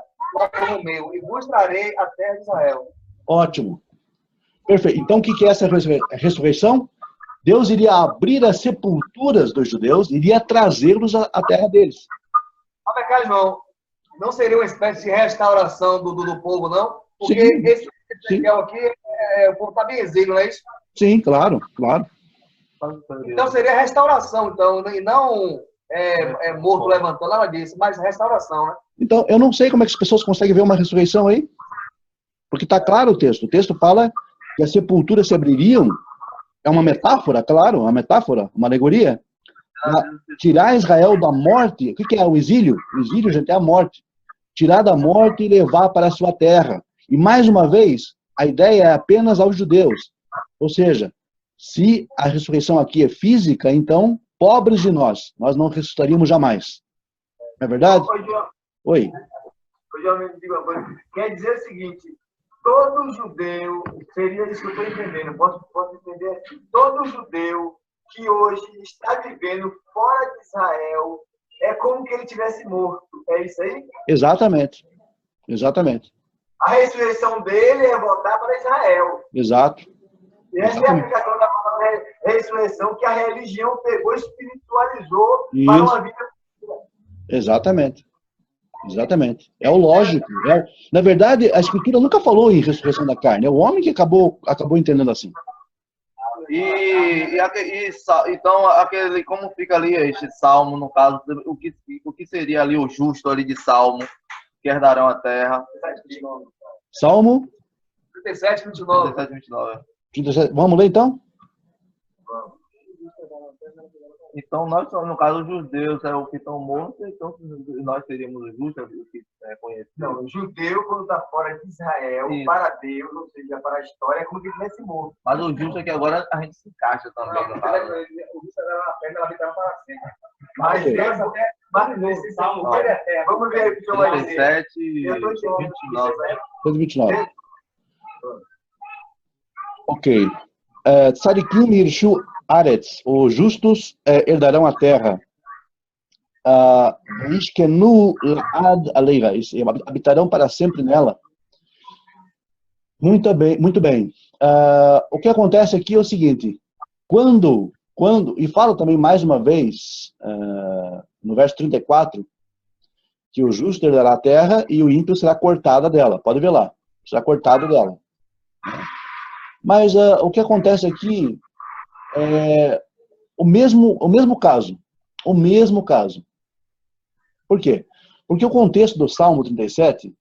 como meu, e vos trarei a terra de Israel. Ótimo. Perfeito. Então, o que é essa ressurreição? Deus iria abrir as sepulturas dos judeus, iria trazê-los à terra deles. Vem cá, irmão. não seria uma espécie de restauração do povo, não? Porque Sim, esse sim. Ezequiel aqui, o povo está bem exílio, não é isso? Sim, claro, claro. Então seria restauração, então, e não morto levantando, nada disso, mas restauração, né? Então, eu não sei como é que as pessoas conseguem ver uma ressurreição aí, porque está claro o texto. O texto fala que as sepulturas se abririam, é uma metáfora, claro, uma metáfora, uma alegoria. Tirar Israel da morte, o que é o exílio? O exílio, gente, é a morte. Tirar da morte e levar para a sua terra. E, mais uma vez, a ideia é apenas aos judeus. Ou seja, se a ressurreição aqui é física, então, pobres de nós não ressuscitaríamos jamais. Não é verdade? Oi. João, me diga uma coisa. Quer dizer o seguinte, todo judeu, seria isso que eu estou entendendo, posso entender assim, todo judeu que hoje está vivendo fora de Israel é como que ele tivesse morto. É isso aí? Exatamente. Exatamente. A ressurreição dele é voltar para Israel. Exato. E essa é a aplicação da ressurreição que a religião pegou e espiritualizou para uma vida. Exatamente. Exatamente. É o lógico. Na verdade, a Escritura nunca falou em ressurreição da carne. É o homem que acabou entendendo assim. Então, como fica ali este salmo, no caso, o que seria ali o justo ali de salmo, que herdarão a terra? Salmo 37, 29. 37, 29. Vamos ler então? Então, nós, no caso, os judeus é o que estão mortos, então nós seríamos os justos, o que conhecido. Não, o judeu, quando está fora de Israel, isso, para Deus, ou seja, para a história, é como se tivesse morto. Mas o justo é que agora a gente se encaixa também. Não, o justo era a perna, ela habitava para sempre. Mas Deus até... Vamos ver o que eu vou dizer. 37, 29. Ok. Tzadikim Hirshu Aretz, os justos herdarão a terra. Ishkenu La'ad Aleira, habitarão para sempre nela. Muito bem, muito bem. O que acontece aqui é o seguinte, quando, e fala também mais uma vez, no verso 34, que o justo herdará a terra e o ímpio será cortado dela. Pode ver lá, será cortado dela. Mas o que acontece aqui é o mesmo caso. O mesmo caso. Por quê? Porque o contexto do Salmo 37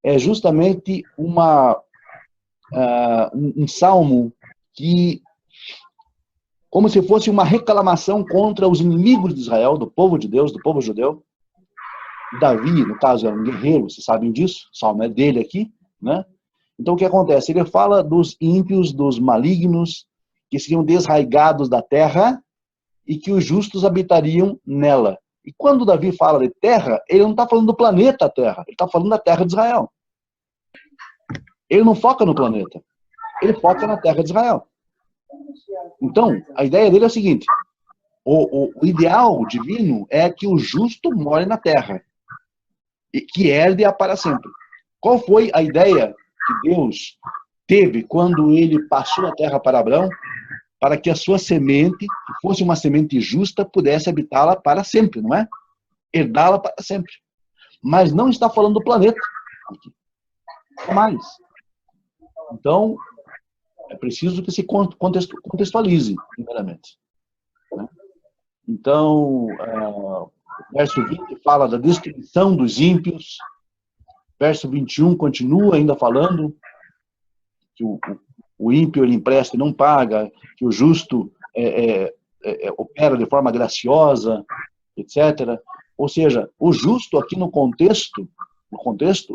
é justamente um salmo que, como se fosse uma reclamação contra os inimigos de Israel, do povo de Deus, do povo judeu. Davi, no caso, é um guerreiro, vocês sabem disso, o salmo é dele aqui, né? Então, o que acontece? Ele fala dos ímpios, dos malignos, que seriam desraigados da terra e que os justos habitariam nela. E quando Davi fala de terra, ele não está falando do planeta Terra, ele está falando da terra de Israel. Ele não foca no planeta, ele foca na terra de Israel. Então, a ideia dele é o seguinte, o ideal divino é que o justo more na terra, e que herde-a para sempre. Qual foi a ideia que Deus teve quando ele passou a terra para Abraão? Para que a sua semente, que fosse uma semente justa, pudesse habitá-la para sempre, não é? Herdá-la para sempre. Mas não está falando do planeta aqui. Mais. Então, é preciso que se contextualize, primeiramente. Então, verso 20 fala da destruição dos ímpios. Verso 21 continua ainda falando que o ímpio ele empresta e não paga, que o justo opera de forma graciosa, etc. Ou seja, o justo aqui no contexto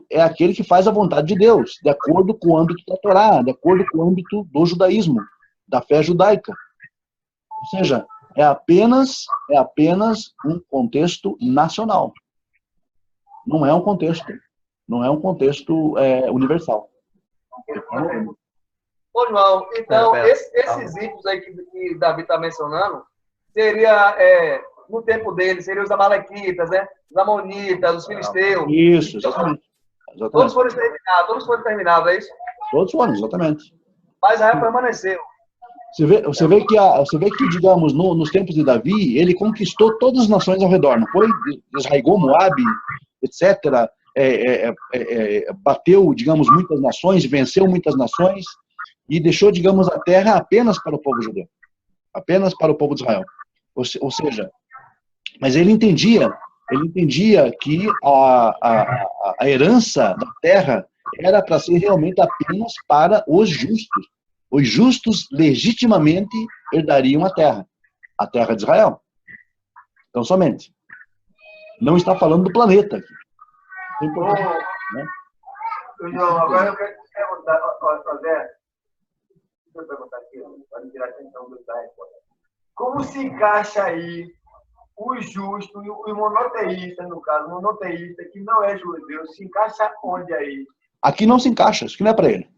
é aquele que faz a vontade de Deus, de acordo com o âmbito da Torá, de acordo com o âmbito do judaísmo, da fé judaica. Ou seja, é apenas um contexto nacional. Não é um contexto universal. Ô, João, então, esses ímpios aí que Davi está mencionando, seria, no tempo dele, seriam os amalequitas, né? Os amonitas, os filisteus. Isso, exatamente. Todos foram exterminados, é isso? Todos foram, exatamente. Mas Israel permaneceu. Você vê que, digamos, nos tempos de Davi, ele conquistou todas as nações ao redor, não foi? Desraigou Moabe, etc., bateu, digamos, muitas nações, venceu muitas nações e deixou, digamos, a terra apenas para o povo judeu, apenas para o povo de Israel. Ou seja, mas ele entendia que a herança da terra era para ser realmente apenas para os justos. Os justos legitimamente herdariam a terra de Israel. Então, somente. Não está falando do planeta aqui. É importante, né? João, agora eu quero te perguntar, Zé, deixa eu perguntar aqui, para tirar a atenção do Zé. Como se encaixa aí o justo e o monoteísta, no caso, o monoteísta que não é judeu, se encaixa onde aí? Aqui não se encaixa, isso aqui não é para ele.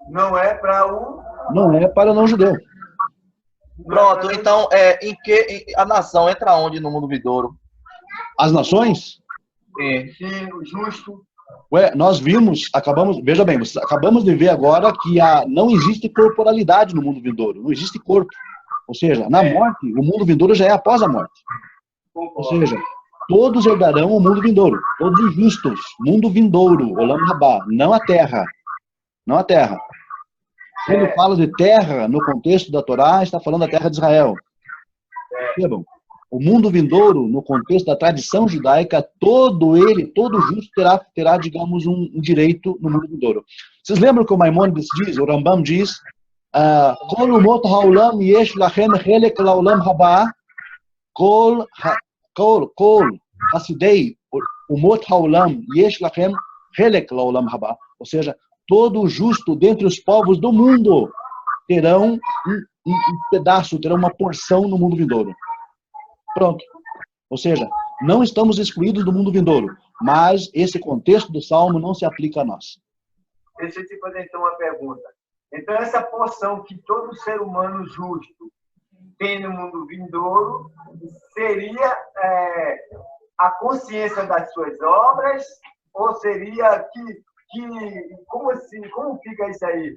Não é para o... Não é para o não-judeu. Pronto, então, a nação entra onde no mundo vindouro? As nações? Sim, o justo. Nós vimos, veja bem, acabamos de ver agora que não existe corporalidade no mundo vindouro, não existe corpo. Ou seja, na morte, o mundo vindouro já é após a morte. Ou seja, todos herdarão o mundo vindouro, todos os justos, mundo vindouro, Olam Rabá, não a terra. Não a terra. Quando fala de terra, no contexto da Torá, está falando da terra de Israel. Percebam? O mundo vindouro, no contexto da tradição judaica, todo justo terá digamos, um direito no mundo vindouro. Vocês lembram que o Maimônides diz, o Rambam diz, Kol umot ha'olam yesh lachem chelek la'olam haba, Kol hasidei umot ha'olam yesh lachem chelek la'olam haba. Ou seja, todo justo dentre os povos do mundo terão um pedaço, terão uma porção no mundo vindouro. Pronto. Ou seja, não estamos excluídos do mundo vindouro, mas esse contexto do Salmo não se aplica a nós. Deixa eu te fazer então uma pergunta. Então essa porção que todo ser humano justo tem no mundo vindouro seria a consciência das suas obras ou seria como assim, como fica isso aí?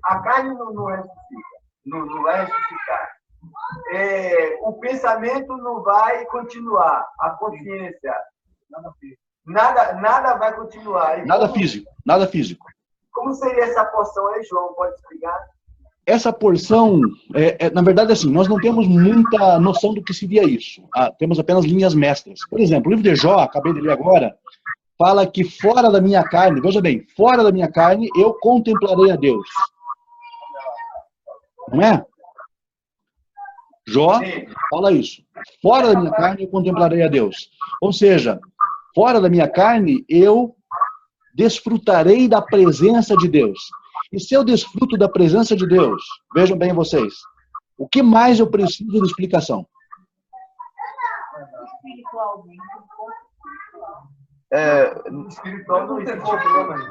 A carne não ressuscita, não vai ressuscitar. O pensamento não vai continuar, a consciência, nada vai continuar. Nada físico. Como seria essa porção aí, João? Pode explicar? Essa porção, na verdade, assim, nós não temos muita noção do que seria isso. Temos apenas linhas mestras. Por exemplo, o livro de Jó, acabei de ler agora, fala que fora da minha carne, veja bem, fora da minha carne eu contemplarei a Deus. Não é? Jó fala isso. Fora da minha carne eu contemplarei a Deus. Ou seja, fora da minha carne eu desfrutarei da presença de Deus. E se eu desfruto da presença de Deus, vejam bem vocês, o que mais eu preciso de explicação?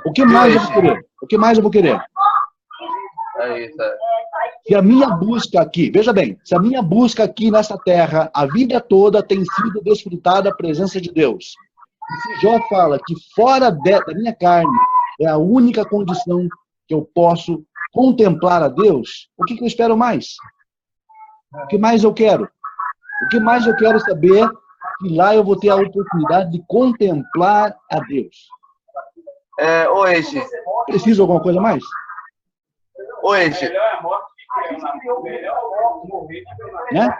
O que mais eu vou querer? O que mais eu vou querer? Se a minha busca aqui, veja bem, se a minha busca aqui nessa terra, a vida toda tem sido desfrutada da presença de Deus. E se Jó fala que fora da minha carne é a única condição que eu posso contemplar a Deus, o que eu espero mais? O que mais eu quero? O que mais eu quero saber que lá eu vou ter a oportunidade de contemplar a Deus. Preciso de alguma coisa mais? Né?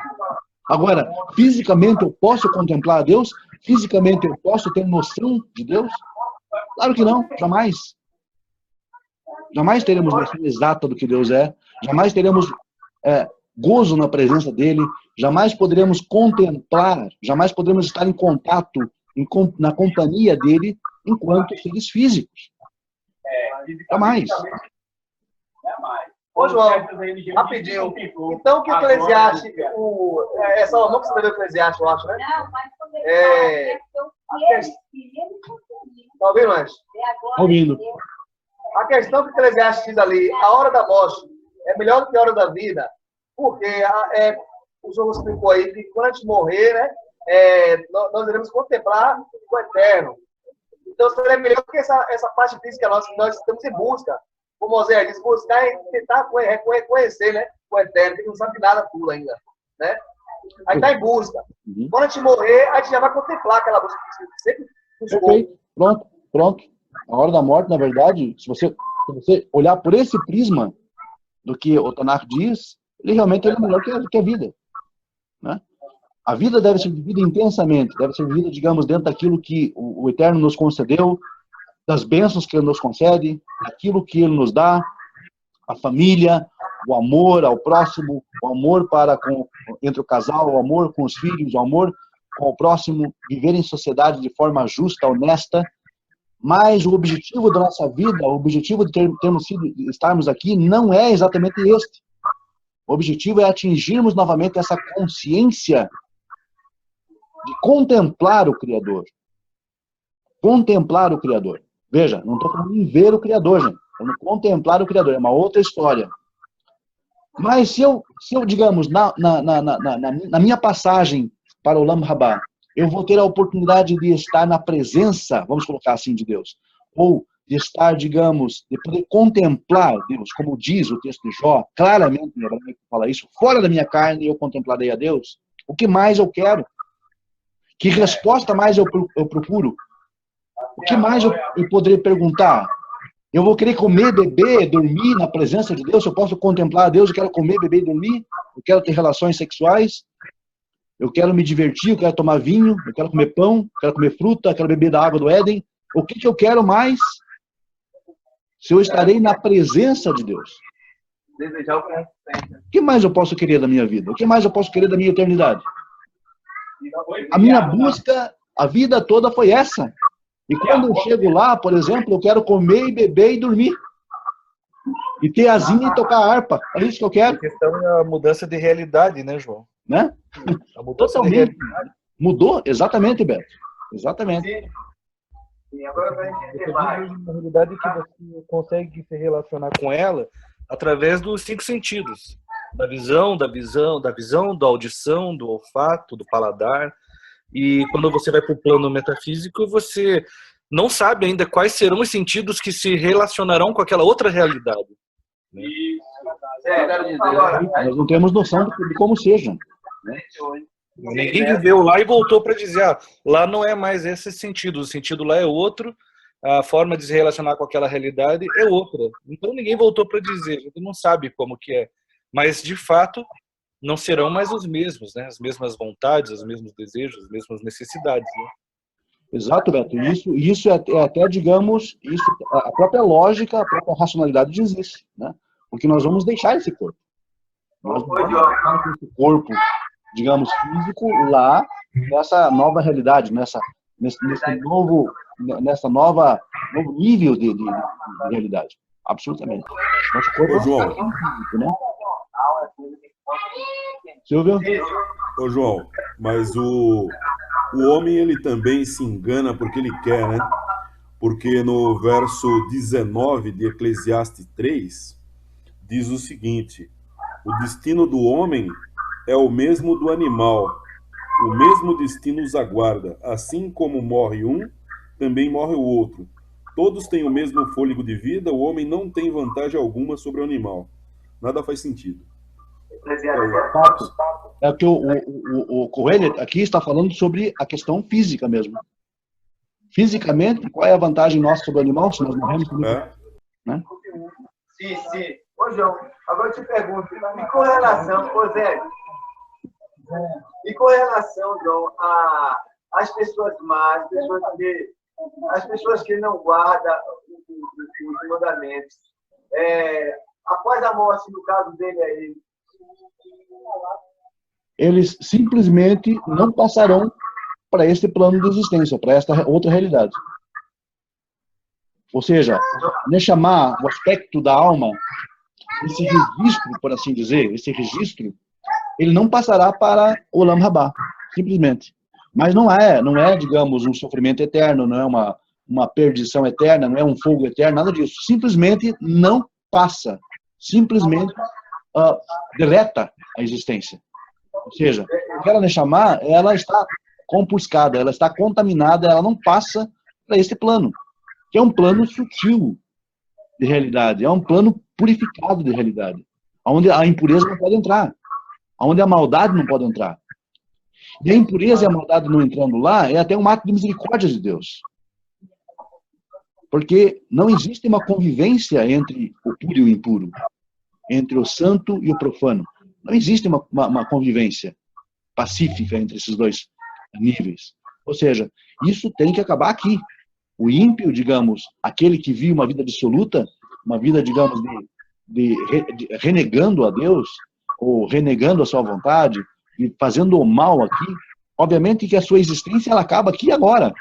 Agora, fisicamente eu posso contemplar a Deus? Fisicamente eu posso ter noção de Deus? Claro que não, jamais. Jamais teremos noção exata do que Deus é. Jamais teremos gozo na presença dele. Jamais poderemos contemplar, jamais poderemos estar em contato, na companhia dele, enquanto seres físicos. Jamais. Ô, João, rapidinho. Então, que Eclesiastes, é Salomão que escreveu Eclesiastes, eu acho, né? Tá ouvindo, Anjo? Ouvindo. A questão que Eclesiastes diz ali, a hora da morte é melhor do que a hora da vida, porque o João explicou aí que quando a gente morrer, né, nós iremos contemplar o eterno. Então, seria melhor que essa parte física nossa, que nós estamos em busca. Como o Zé disse, buscar e tentar reconhecer, né, o eterno, que não sabe nada tudo ainda. Né? Aí está em busca. Uhum. Quando a gente morrer, a gente já vai contemplar aquela busca que sempre buscou. Perfeito. Pronto. A hora da morte, na verdade, se você olhar por esse prisma do que o Tanakh diz, ele realmente é melhor que a vida. Né? A vida deve ser vivida intensamente, deve ser vivida, digamos, dentro daquilo que o Eterno nos concedeu, das bênçãos que Ele nos concede, daquilo que Ele nos dá, a família, o amor ao próximo, o amor entre o casal, o amor com os filhos, o amor com o próximo, viver em sociedade de forma justa, honesta. Mas o objetivo da nossa vida, o objetivo de estarmos aqui, não é exatamente este. O objetivo é atingirmos novamente essa consciência de contemplar o Criador. Contemplar o Criador. Veja, não estou falando em ver o Criador, gente. Estou falando contemplar o Criador. É uma outra história. Mas se eu digamos, na minha passagem para o Olam Rabá, eu vou ter a oportunidade de estar na presença, vamos colocar assim, de Deus. Ou de estar, digamos, de poder contemplar Deus, como diz o texto de Jó, claramente no hebraico fala isso, fora da minha carne eu contemplarei a Deus. O que mais eu quero? Que resposta mais eu procuro? O que mais eu poderia perguntar? Eu vou querer comer, beber, dormir na presença de Deus? Eu posso contemplar a Deus, eu quero comer, beber e dormir? Eu quero ter relações sexuais? Eu quero me divertir, eu quero tomar vinho, eu quero comer pão, eu quero comer fruta, eu quero beber da água do Éden. O que eu quero mais? Se eu estarei na presença de Deus. Desejar o que a gente tem. O que mais eu posso querer da minha vida? O que mais eu posso querer da minha eternidade? A minha busca, a vida toda foi essa. E quando eu chego lá, por exemplo, eu quero comer, beber e dormir. E ter asinha e tocar harpa. É isso que eu quero. A questão é a mudança de realidade, né, João? Né? A mudança de Totalmente. realidade. Mudou? Exatamente, Beto. Exatamente. Sim, agora vai entender Você mais. vive uma realidade que você consegue se relacionar com ela através dos 5 sentidos. Da visão, da audição, do olfato, do paladar. E quando você vai para o plano metafísico, você não sabe ainda quais serão os sentidos que se relacionarão com aquela outra realidade. Né? Agora, Nós não temos noção de como seja. Né? Ninguém viveu lá e voltou para dizer, lá não é mais esse sentido, o sentido lá é outro, a forma de se relacionar com aquela realidade é outra. Então ninguém voltou para dizer, a gente não sabe como que é. Mas, de fato, não serão mais os mesmos, né? As mesmas vontades, os mesmos desejos, as mesmas necessidades. Né? Exato, Beto. Isso é até, digamos, a própria lógica, a própria racionalidade diz isso. Né? Porque nós vamos deixar esse corpo. Nós vamos deixar esse corpo, digamos, físico lá, nessa nova realidade, nesse novo nível de realidade. Absolutamente. Nosso corpo Ô, João. é físico, né? Silvio? Ô, João, mas o homem, ele também se engana porque ele quer, né? Porque no verso 19 de Eclesiastes 3, diz o seguinte: o destino do homem é o mesmo do animal, o mesmo destino os aguarda. Assim como morre um, também morre o outro. Todos têm o mesmo fôlego de vida, o homem não tem vantagem alguma sobre o animal. Nada faz sentido. É que o Coelho aqui está falando sobre a questão física mesmo. Fisicamente, qual é a vantagem nossa sobre o animal se nós morremos? Né? Sim. Ô, João, agora eu te pergunto, e com relação, ô Zé, João, às pessoas más, as pessoas que não guardam os mandamentos, após a morte, no caso dele aí, eles simplesmente não passarão para este plano de existência, para esta outra realidade. Ou seja, Neshama, o aspecto da alma, esse registro, por assim dizer, ele não passará para o Olam Rabá, simplesmente. Mas não é, digamos, um sofrimento eterno, não é uma perdição eterna, não é um fogo eterno, nada disso. Simplesmente não passa. Simplesmente deleta a existência. Ou seja, aquela Neshama, ela está compuscada, ela está contaminada, ela não passa para esse plano, que é um plano sutil de realidade, é um plano purificado de realidade, onde a impureza não pode entrar, onde a maldade não pode entrar. E a impureza e a maldade não entrando lá é até um ato de misericórdia de Deus. Porque não existe uma convivência entre o puro e o impuro, entre o santo e o profano. Não existe uma convivência pacífica entre esses dois níveis. Ou seja, isso tem que acabar aqui. O ímpio, digamos, aquele que vive uma vida dissoluta, uma vida, digamos, de renegando a Deus, ou renegando a sua vontade, e fazendo o mal aqui, obviamente que a sua existência ela acaba aqui e agora.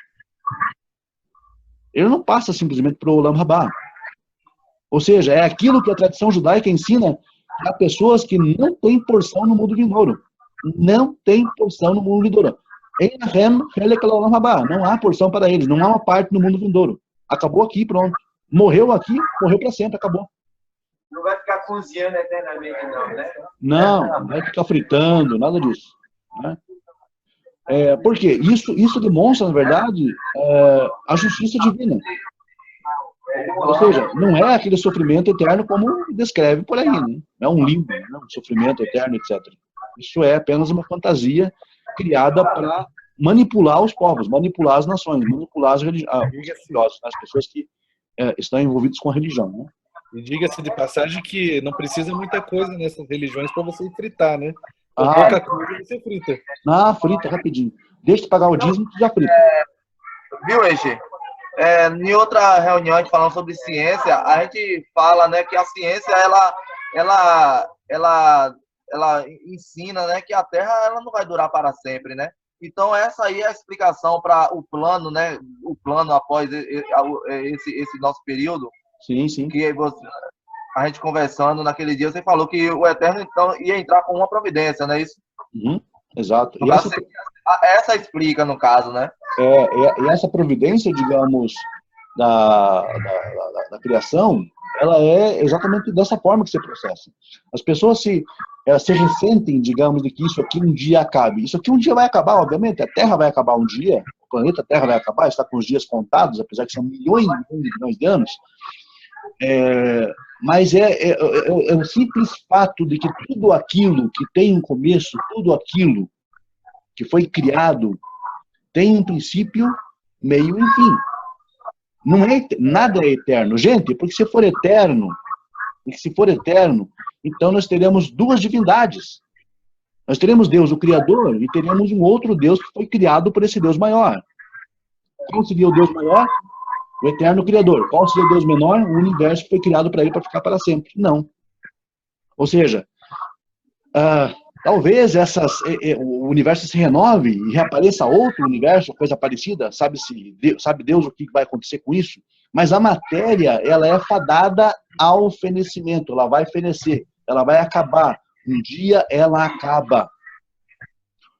Ele não passa simplesmente para o Olam Rabá. Ou seja, é aquilo que a tradição judaica ensina a pessoas que não têm porção no mundo vindouro. Não tem porção no mundo vindouro. Não há porção para eles, não há uma parte no mundo vindouro. Acabou aqui, pronto. Morreu aqui, morreu para sempre, acabou. Não vai ficar cozinhando eternamente, não, né? Não vai ficar fritando, nada disso. Né? Por quê? Isso demonstra, na verdade, a justiça divina. Ou seja, não é aquele sofrimento eterno como descreve por aí, né? É um limbo, né? Um sofrimento eterno, etc. Isso é apenas uma fantasia criada para manipular os povos, manipular as nações, manipular os religiosos, as pessoas que estão envolvidas com a religião. Né? E diga-se de passagem que não precisa muita coisa nessas religiões para você fritar, né? Com pouca coisa você frita. Frita rapidinho. Deixa de pagar o dízimo que já frita. Viu, Eixe? Em outra reunião, a gente falando sobre ciência, a gente fala, né, que a ciência, ela ensina, né, que a Terra ela não vai durar para sempre, né? Então, essa aí é a explicação para o plano, né? O plano após esse nosso período. Sim. Que a gente conversando naquele dia, você falou que o Eterno, então, ia entrar com uma providência, não é isso? Exato. E essa explica, no caso, né? E essa providência, digamos, da criação, ela é exatamente dessa forma que se processa. As pessoas se ressentem, digamos, de que isso aqui um dia acabe. Isso aqui um dia vai acabar, obviamente. A Terra vai acabar um dia, o planeta Terra vai acabar, está com os dias contados, apesar que são milhões de anos. Mas é o simples fato de que tudo aquilo que tem um começo, tudo aquilo que foi criado, tem um princípio, meio e fim. Nada é eterno. Gente, porque se for eterno, então nós teremos duas divindades. Nós teremos Deus, o Criador, e teremos um outro Deus que foi criado por esse Deus maior. Qual seria o Deus maior? O eterno Criador. Qual seria o Deus menor? O universo que foi criado para ele para ficar para sempre. Não. Ou seja, talvez o universo se renove e reapareça outro universo, coisa parecida, sabe Deus o que vai acontecer com isso? Mas a matéria, ela é fadada ao fenecimento, ela vai fenecer, ela vai acabar. Um dia ela acaba.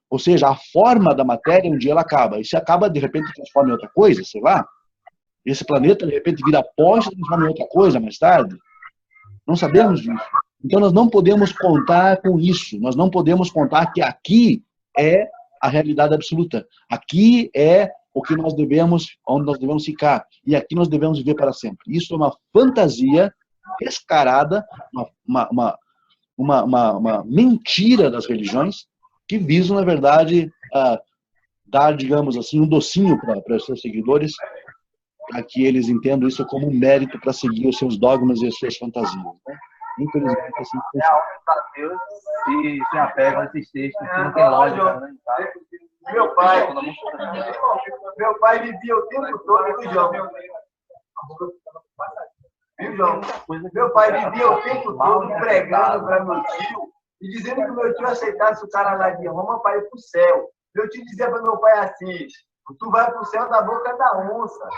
Ou seja, a forma da matéria, um dia ela acaba. E se acaba, de repente, transforma em outra coisa, sei lá. Esse planeta, de repente, vira pó e se transforma em outra coisa mais tarde. Não sabemos disso. Então, nós não podemos contar com isso. Nós não podemos contar que aqui é a realidade absoluta. Aqui é o que nós devemos, onde nós devemos ficar. E aqui nós devemos viver para sempre. Isso é uma fantasia descarada, uma mentira das religiões que visam, na verdade, dar, digamos assim, um docinho para os seus seguidores, para que eles entendam isso como um mérito para seguir os seus dogmas e as suas fantasias. Né? Infelizmente, assim Deus se apega a esses textos que não tem lógica. Né? Meu pai vivia o tempo todo, viu, João? Viu, João? Meu pai vivia o tempo todo pregando para meu tio e dizendo que meu tio aceitasse o cara lá de Roma para ir para o céu. Meu tio dizia para meu pai assim: tu vai para o céu da boca da onça.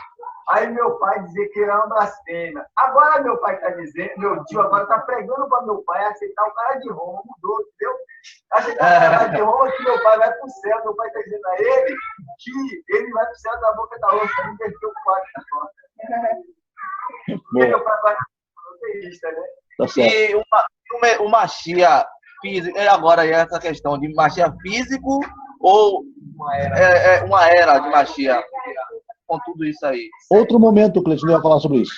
Aí meu pai dizia que era uma blasfêmia. Agora meu pai está dizendo, meu tio agora está pregando para meu pai aceitar o cara de Roma, mudou, entendeu? Aceitar o cara de Roma que meu pai vai para o céu. Meu pai está dizendo a ele que ele vai para o céu da boca da onça. Ele inverteu o quadro da porta. Porque meu pai vai monoteísta, né? Tá certo. E o Mashiach físico, agora essa questão de Mashiach físico ou uma era de Mashiach? Com tudo isso aí. Outro momento, Cleiton, vai falar sobre isso.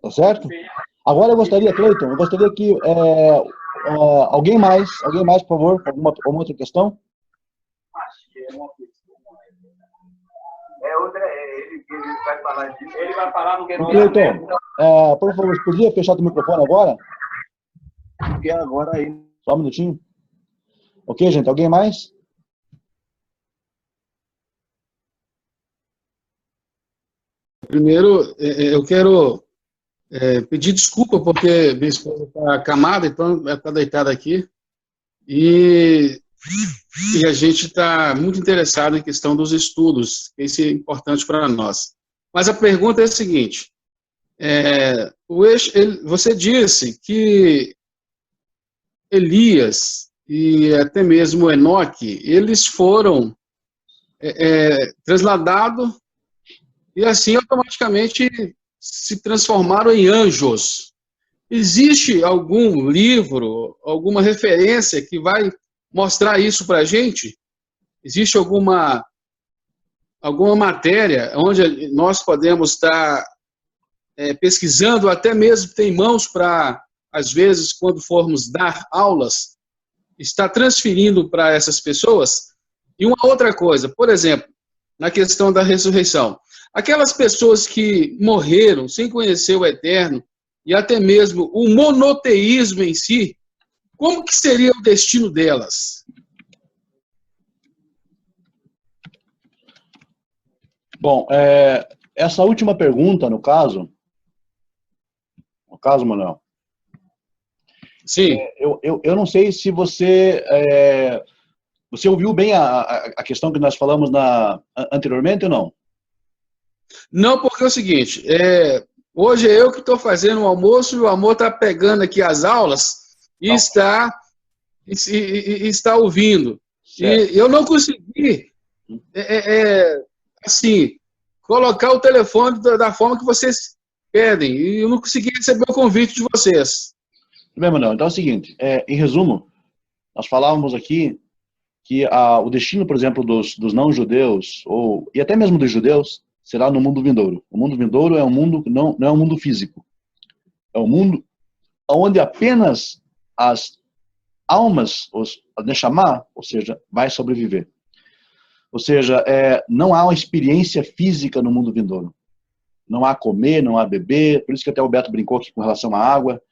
Tá certo? Agora eu gostaria, Cleiton, que Alguém mais, por favor, alguma outra questão? Acho que é uma questão. Ele vai falar disso. Ele vai falar no Cleiton, por favor, você podia fechar o microfone agora? Porque agora aí. Só um minutinho. Ok, gente, alguém mais? Primeiro, eu quero pedir desculpa porque minha esposa está acamada, então ela está deitada aqui. E a gente está muito interessado em questão dos estudos, isso é importante para nós. Mas a pergunta é a seguinte, você disse que Elias e até mesmo Enoque, eles foram transladados e assim automaticamente se transformaram em anjos. Existe algum livro, alguma referência que vai mostrar isso para a gente? Existe alguma matéria onde nós podemos estar pesquisando, até mesmo tem mãos para, às vezes, quando formos dar aulas, estar transferindo para essas pessoas? E uma outra coisa, por exemplo, na questão da ressurreição, aquelas pessoas que morreram sem conhecer o Eterno, e até mesmo o monoteísmo em si, como que seria o destino delas? Bom, essa última pergunta, no caso, Manuel, sim. Eu não sei se você ouviu bem a questão que nós falamos anteriormente ou não? Não, porque é o seguinte, hoje é eu que estou fazendo o almoço e o amor está pegando aqui as aulas e está ouvindo. Certo. E eu não consegui, assim, colocar o telefone da forma que vocês pedem. E eu não consegui receber o convite de vocês. Bem, Manuel, então é o seguinte, em resumo, nós falávamos aqui que o destino, por exemplo, dos não-judeus, e até mesmo dos judeus, será no mundo vindouro. O mundo vindouro é um mundo que não é um mundo físico. É um mundo onde apenas as almas, a Neshama, ou seja, vai sobreviver. Ou seja, não há uma experiência física no mundo vindouro. Não há comer, não há beber, por isso que até o Beto brincou aqui com relação à água,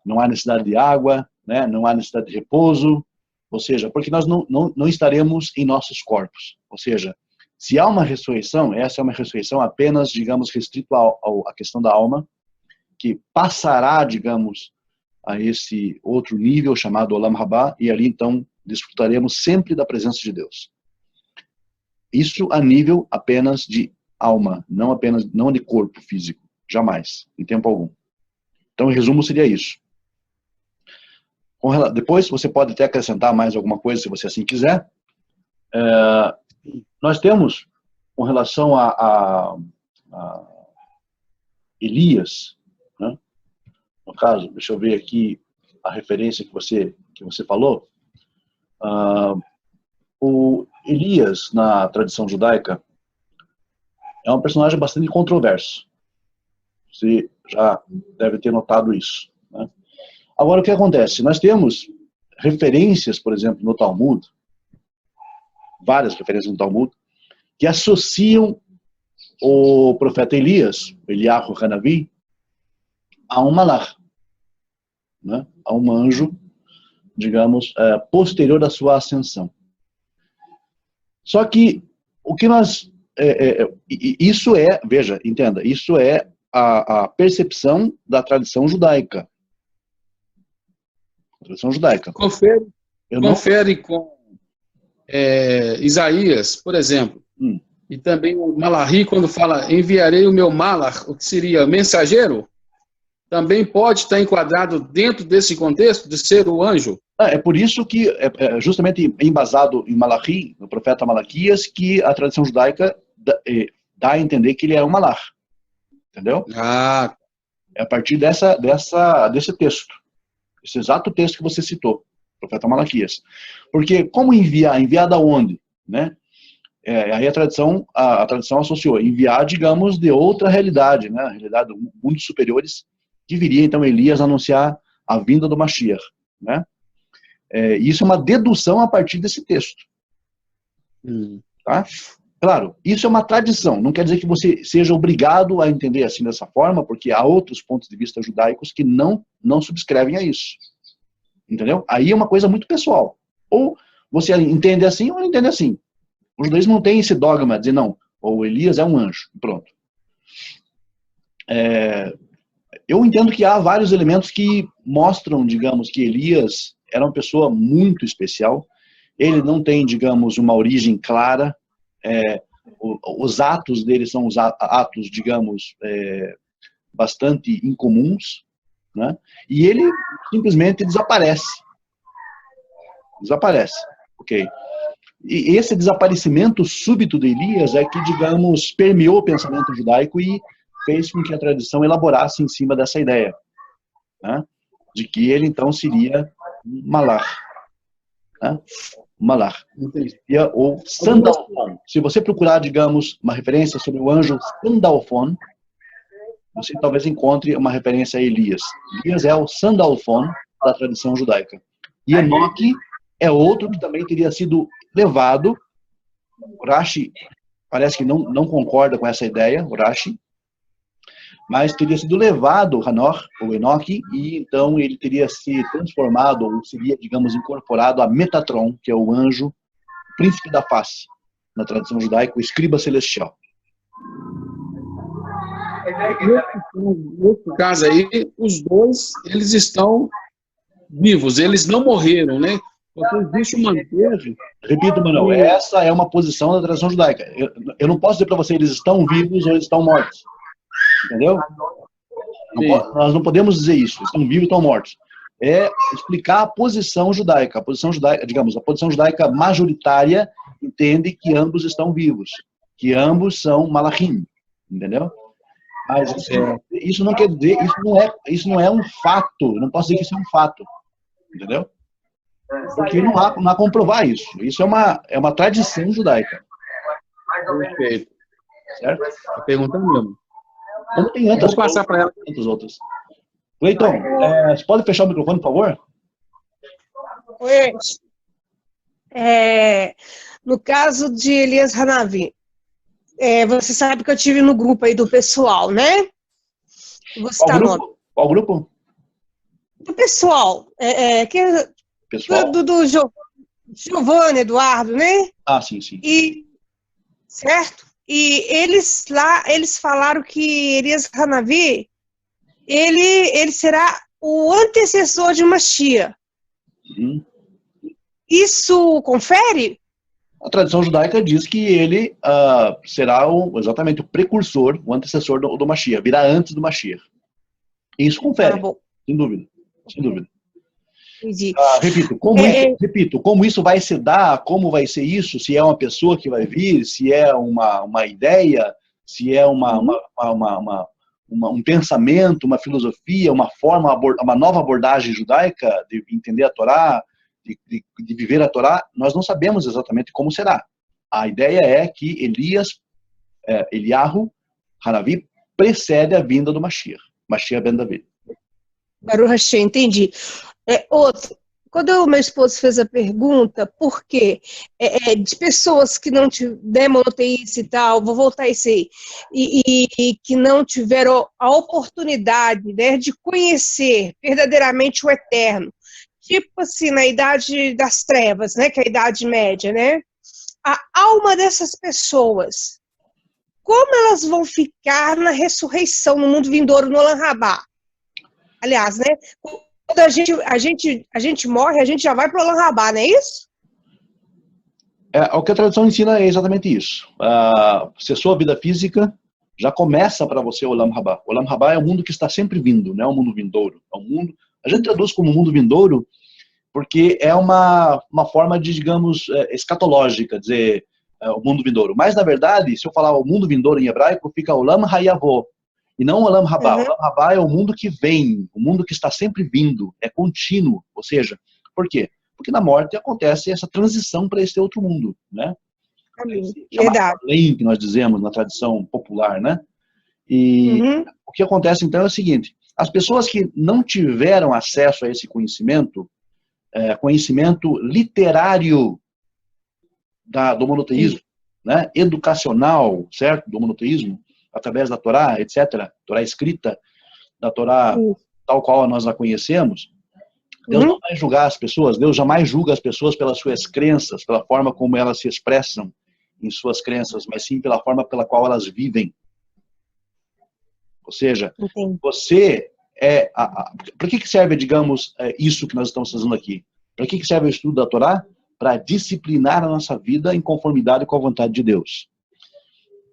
não há necessidade de água, né? Não há necessidade de repouso, ou seja, porque nós não estaremos em nossos corpos. Ou seja, se há uma ressurreição, essa é uma ressurreição apenas, digamos, restrito à questão da alma, que passará, digamos, a esse outro nível chamado Olam Rabá, e ali então desfrutaremos sempre da presença de Deus. Isso a nível apenas de alma, não de corpo físico, jamais, em tempo algum. Então, em resumo, seria isso. Depois, você pode até acrescentar mais alguma coisa, se você assim quiser. Nós temos, com relação a Elias, né? No caso, deixa eu ver aqui a referência que você falou. O Elias, na tradição judaica, é um personagem bastante controverso. Você já deve ter notado isso, né? Agora, o que acontece? Nós temos referências, por exemplo, no Talmud, várias referências no Talmud, que associam o profeta Elias, Eliyahu Hanavi, a um malach, né? A um anjo, digamos, posterior à sua ascensão. Só que o que nós... isso veja, entenda, isso é a percepção da tradição judaica. A tradição judaica. Confere com Isaías, por exemplo, e também o Malachi, quando fala enviarei o meu malach, o que seria mensageiro, também pode estar enquadrado dentro desse contexto de ser o anjo. É por isso que, justamente embasado em Malachi, no profeta Malaquias, que a tradição judaica dá a entender que ele é um malach. Entendeu? É a partir desse texto. Esse exato texto que você citou, profeta Malaquias. Porque como enviar? Enviar da onde? Né? Aí a tradição associou. Enviar, digamos, de outra realidade, né? A realidade de mundos superiores, que viria então Elias anunciar a vinda do Mashiach, né? Isso é uma dedução a partir desse texto. Tá? Claro, isso é uma tradição, não quer dizer que você seja obrigado a entender assim dessa forma, porque há outros pontos de vista judaicos que não subscrevem a isso. Entendeu? Aí é uma coisa muito pessoal. Ou você entende assim ou não entende assim. O judaísmo não tem esse dogma de dizer, não, ou Elias é um anjo, pronto. Eu entendo que há vários elementos que mostram, digamos, que Elias era uma pessoa muito especial. Ele não tem, digamos, uma origem clara. Os atos dele são os atos, digamos, bastante incomuns, né? E ele simplesmente desaparece. Ok? E esse desaparecimento súbito de Elias é que, digamos, permeou o pensamento judaico e fez com que a tradição elaborasse em cima dessa ideia, né? De que ele, então, seria Malach. Né? Malach. Ou Sandalfon. Se você procurar, digamos, uma referência sobre o anjo Sandalfon, você talvez encontre uma referência a Elias. Elias é o Sandalfon da tradição judaica. E Enoque é outro que também teria sido levado. O Rashi parece que não concorda com essa ideia, o Rashi, mas teria sido levado, Hanor, ou Enoque, e então ele teria se transformado, ou seria, digamos, incorporado a Metatron, que é o anjo, príncipe da face, na tradição judaica, o escriba celestial. Nesse caso aí, os dois, eles estão vivos, eles não morreram, né? Porque existe uma coisa... Repito, Manuel, essa é uma posição da tradição judaica. Eu não posso dizer para você, eles estão vivos ou eles estão mortos. Entendeu? Nós não podemos dizer isso. Estão vivos ou estão mortos. É explicar a posição judaica. A posição judaica, digamos, a posição judaica majoritária entende que ambos estão vivos. Que ambos são malachim. Entendeu? Mas isso não quer dizer, isso não é um fato. Não posso dizer que isso é um fato. Entendeu? Porque não há como provar isso. Isso é uma tradição judaica. Perfeito. Certo? A pergunta é mesmo. Como tem tantas, vou passar para ela. Tantas outras. Cleiton, você pode fechar o microfone, por favor? Oi. No caso de Elias Hanavi, você sabe que eu tive no grupo aí do pessoal, né? Qual grupo? Do pessoal. Pessoal? Do Giovanni, Eduardo, né? Ah, sim. Certo? E eles falaram que Elias Hanavi, ele será o antecessor de Mashiach. Isso confere? A tradição judaica diz que ele será exatamente o precursor, o antecessor do Mashiach, virá antes do Mashiach. Isso confere, sem dúvida. Repito, como isso vai se dar, como vai ser isso, se é uma pessoa que vai vir, se é uma ideia, se é um pensamento, uma filosofia, uma forma, uma nova abordagem judaica de entender a Torá, de viver a Torá, nós não sabemos exatamente como será. A ideia é que Eliyahu Hanavi precede a vinda do Mashiach ben David. Baruch Hashem, entendi. Outro, quando meu esposo fez a pergunta, por quê? De pessoas que não tiveram monoteísta e tal, vou voltar a isso aí, e que não tiveram a oportunidade, né, de conhecer verdadeiramente o Eterno, tipo assim, na idade das trevas, né, que é a Idade Média, né? A alma dessas pessoas, como elas vão ficar na ressurreição, no mundo vindouro, no Olam Rabá? Aliás, né? Quando a gente morre, a gente já vai para o Olam Rabá, não é isso? O que a tradição ensina é exatamente isso. Se a sua vida física já começa para você o Olam Rabá. O Olam Rabá é um mundo que está sempre vindo, não é um mundo vindouro. É um mundo, a gente traduz como mundo vindouro porque é uma forma de, digamos, escatológica, dizer o mundo vindouro. Mas, na verdade, se eu falar o mundo vindouro em hebraico, fica Olam Hayavó. E não o Olam Rabá. O Olam Rabá é o mundo que vem, o mundo que está sempre vindo, é contínuo. Ou seja, por quê? Porque na morte acontece essa transição para esse outro mundo, né? Verdade. Além que nós dizemos na tradição popular, né? E o que acontece então é o seguinte: as pessoas que não tiveram acesso a esse conhecimento, conhecimento literário do monoteísmo, né? Educacional, certo? Do monoteísmo, através da Torá, etc. Torá escrita, da Torá tal qual nós a conhecemos. Deus não vai julgar as pessoas, Deus jamais julga as pessoas pelas suas crenças, pela forma como elas se expressam em suas crenças, mas sim pela forma pela qual elas vivem. Ou seja, você para que serve, digamos, isso que nós estamos fazendo aqui? Para que serve o estudo da Torá? Para disciplinar a nossa vida em conformidade com a vontade de Deus.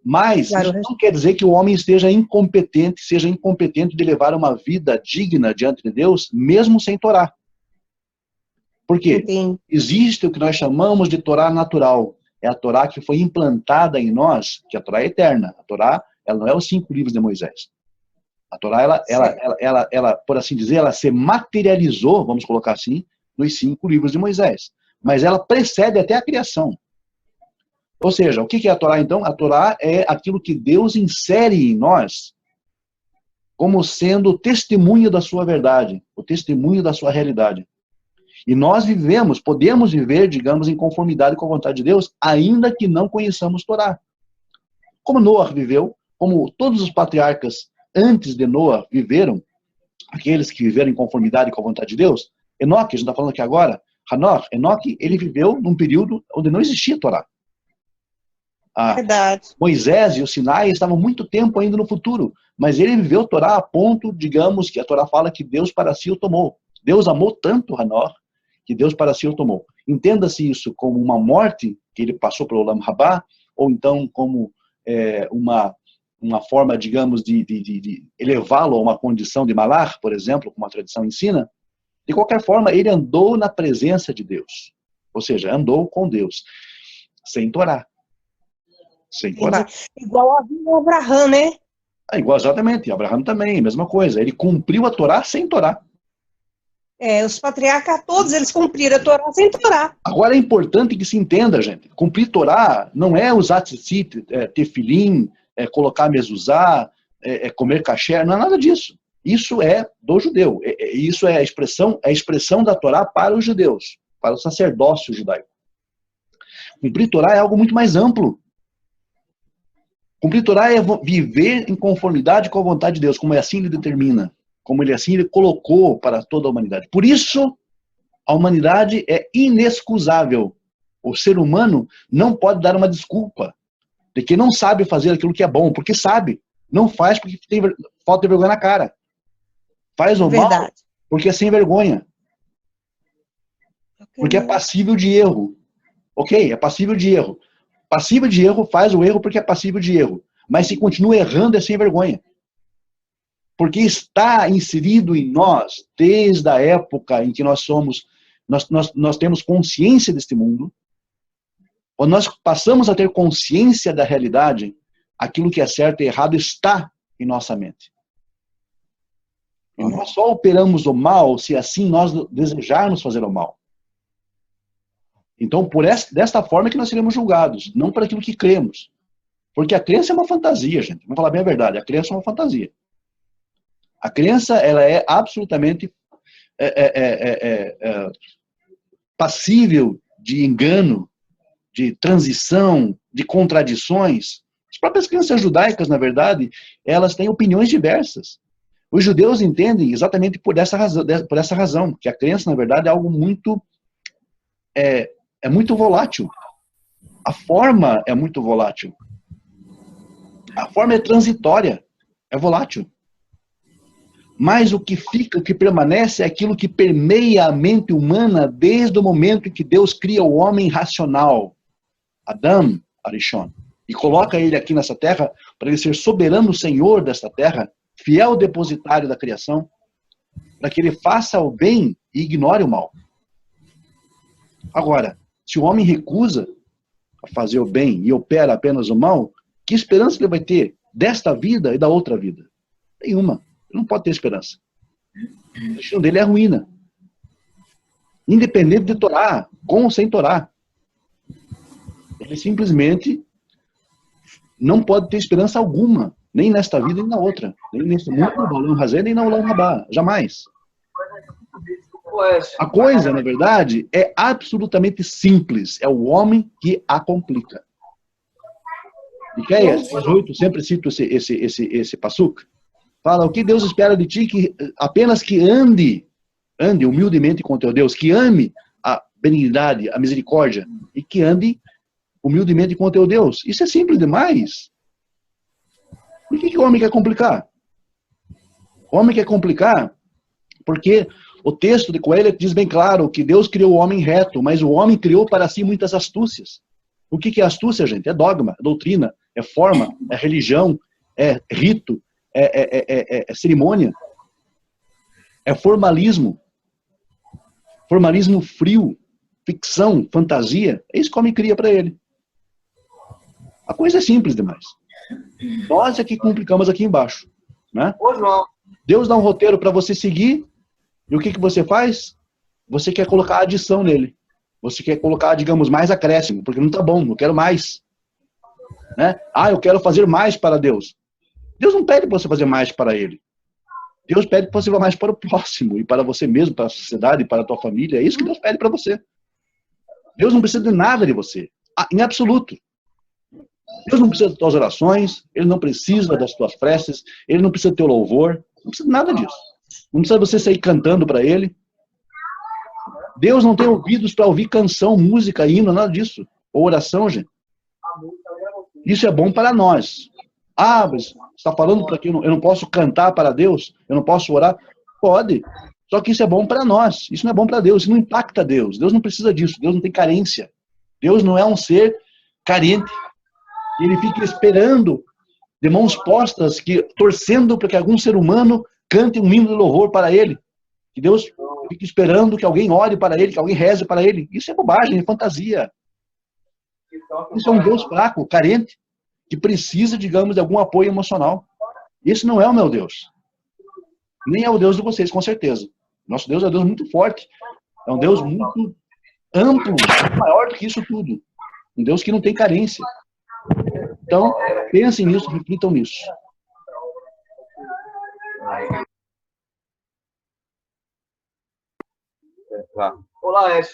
Mas isso não quer dizer que o homem seja incompetente de levar uma vida digna diante de Deus, mesmo sem Torá. Por quê? Existe o que nós chamamos de Torá natural. É a Torá que foi implantada em nós, que a Torá é eterna. A Torá, ela não é os 5 livros de Moisés. A Torá, ela, por assim dizer, ela se materializou, vamos colocar assim, nos 5 livros de Moisés. Mas ela precede até a criação. Ou seja, o que é a Torá, então? A Torá é aquilo que Deus insere em nós como sendo o testemunho da sua verdade, o testemunho da sua realidade. E nós podemos viver, digamos, em conformidade com a vontade de Deus, ainda que não conheçamos Torá. Como Noé viveu, como todos os patriarcas antes de Noé viveram, aqueles que viveram em conformidade com a vontade de Deus, Enoque, a gente está falando aqui agora, Enoque, ele viveu num período onde não existia Torá. Verdade. Moisés e o Sinai estavam muito tempo ainda no futuro, mas ele viveu Torá a ponto, digamos, que a Torá fala que Deus para si o tomou. Deus amou tanto Hanor que Deus para si o tomou. Entenda-se isso como uma morte que ele passou pelo Olam Rabá, ou então como uma forma, digamos, de elevá-lo a uma condição de malar, por exemplo, como a tradição ensina. De qualquer forma, ele andou na presença de Deus. Ou seja, andou com Deus. Sem Torá. Sem Torá. Igual a Abraão, né? Igual, exatamente. Abraão também, mesma coisa. Ele cumpriu a Torá sem Torá. Os patriarcas, todos eles cumpriram a Torá sem Torá. Agora é importante que se entenda, gente. Cumprir Torá não é usar tzitzit, tefilim, colocar mezuzá, comer kasher, não é nada disso. Isso é do judeu. Isso é a expressão da Torá para os judeus, para o sacerdócio judaico. Cumprir Torá é algo muito mais amplo. Cumprir Torá é viver em conformidade com a vontade de Deus, como assim ele determina, como ele assim ele colocou para toda a humanidade. Por isso, a humanidade é inexcusável. O ser humano não pode dar uma desculpa de que não sabe fazer aquilo que é bom, porque sabe. Não faz porque tem falta de vergonha na cara. Faz o mal porque é sem vergonha. Porque é passível de erro. Ok? É passível de erro. Passível de erro faz o erro porque é passível de erro. Mas se continua errando é sem vergonha. Porque está inserido em nós, desde a época em que nós temos consciência deste mundo, quando nós passamos a ter consciência da realidade, aquilo que é certo e errado está em nossa mente. E nós só operamos o mal se assim nós desejarmos fazer o mal. Então, desta forma que nós seremos julgados, não por aquilo que cremos. Porque a crença é uma fantasia, gente. Vamos falar bem a verdade, a crença é uma fantasia. A crença, ela é absolutamente passível de engano, de transição, de contradições. As próprias crenças judaicas, na verdade, elas têm opiniões diversas. Os judeus entendem exatamente por essa razão, que a crença, na verdade, é algo muito muito volátil. A forma é muito volátil. A forma é transitória, é volátil. Mas o que fica, o que permanece é aquilo que permeia a mente humana desde o momento em que Deus cria o homem racional, Adam Arishon, e coloca ele aqui nessa terra para ele ser soberano senhor desta terra, fiel depositário da criação, para que ele faça o bem e ignore o mal. Agora, se o homem recusa a fazer o bem e opera apenas o mal, que esperança ele vai ter desta vida e da outra vida? Nenhuma. Ele não pode ter esperança. O destino dele é a ruína. Independente de Torá, com ou sem Torá. Ele simplesmente não pode ter esperança alguma, nem nesta vida, nem na outra. Nem nesse mundo, no Olam Hazé, nem na Olam Rabá. Jamais. A coisa, na verdade, é absolutamente simples. É o homem que a complica. Miqueias 18, sempre cito esse passuca. Fala, o que Deus espera de ti? Que apenas que ande humildemente com teu Deus, que ame a benignidade, a misericórdia, e que ande humildemente com teu Deus. Isso é simples demais. Por que o homem quer complicar? O homem quer complicar porque o texto de Coelho diz bem claro que Deus criou o homem reto, mas o homem criou para si muitas astúcias. O que é astúcia, gente? É dogma, é doutrina, é forma, é religião, é rito, é cerimônia, é formalismo. Formalismo frio, ficção, fantasia. É isso que o homem cria para ele. A coisa é simples demais. Nós é que complicamos aqui embaixo. Né? Ô, João. Deus dá um roteiro para você seguir, e o que você faz? Você quer colocar adição nele. Você quer colocar, digamos, mais acréscimo, porque não tá bom, não quero mais. Né? Ah, eu quero fazer mais para Deus. Deus não pede para você fazer mais para Ele. Deus pede para você fazer mais para o próximo, e para você mesmo, para a sociedade, para a tua família. É isso que Deus pede para você. Deus não precisa de nada de você, em absoluto. Deus não precisa das tuas orações, Ele não precisa das tuas preces, Ele não precisa do teu louvor, não precisa de nada disso. Não precisa você sair cantando para Ele. Deus não tem ouvidos para ouvir canção, música, hino, nada disso. Ou oração, gente. Isso é bom para nós. Ah, mas você está falando para que eu não posso cantar para Deus? Eu não posso orar? Pode. Só que isso é bom para nós. Isso não é bom para Deus. Isso não impacta Deus. Deus não precisa disso. Deus não tem carência. Deus não é um ser carente. Ele fica esperando, de mãos postas, torcendo para que algum ser humano cante um hino de louvor para Ele. Que Deus fica esperando que alguém ore para Ele, que alguém reze para Ele. Isso é bobagem, é fantasia. Isso é um Deus fraco, carente, que precisa, digamos, de algum apoio emocional. Esse não é o meu Deus. Nem é o Deus de vocês, com certeza. Nosso Deus é um Deus muito forte. É um Deus muito amplo, maior do que isso tudo. Um Deus que não tem carência. Então, pensem nisso, reflitam nisso. Olá, Ash.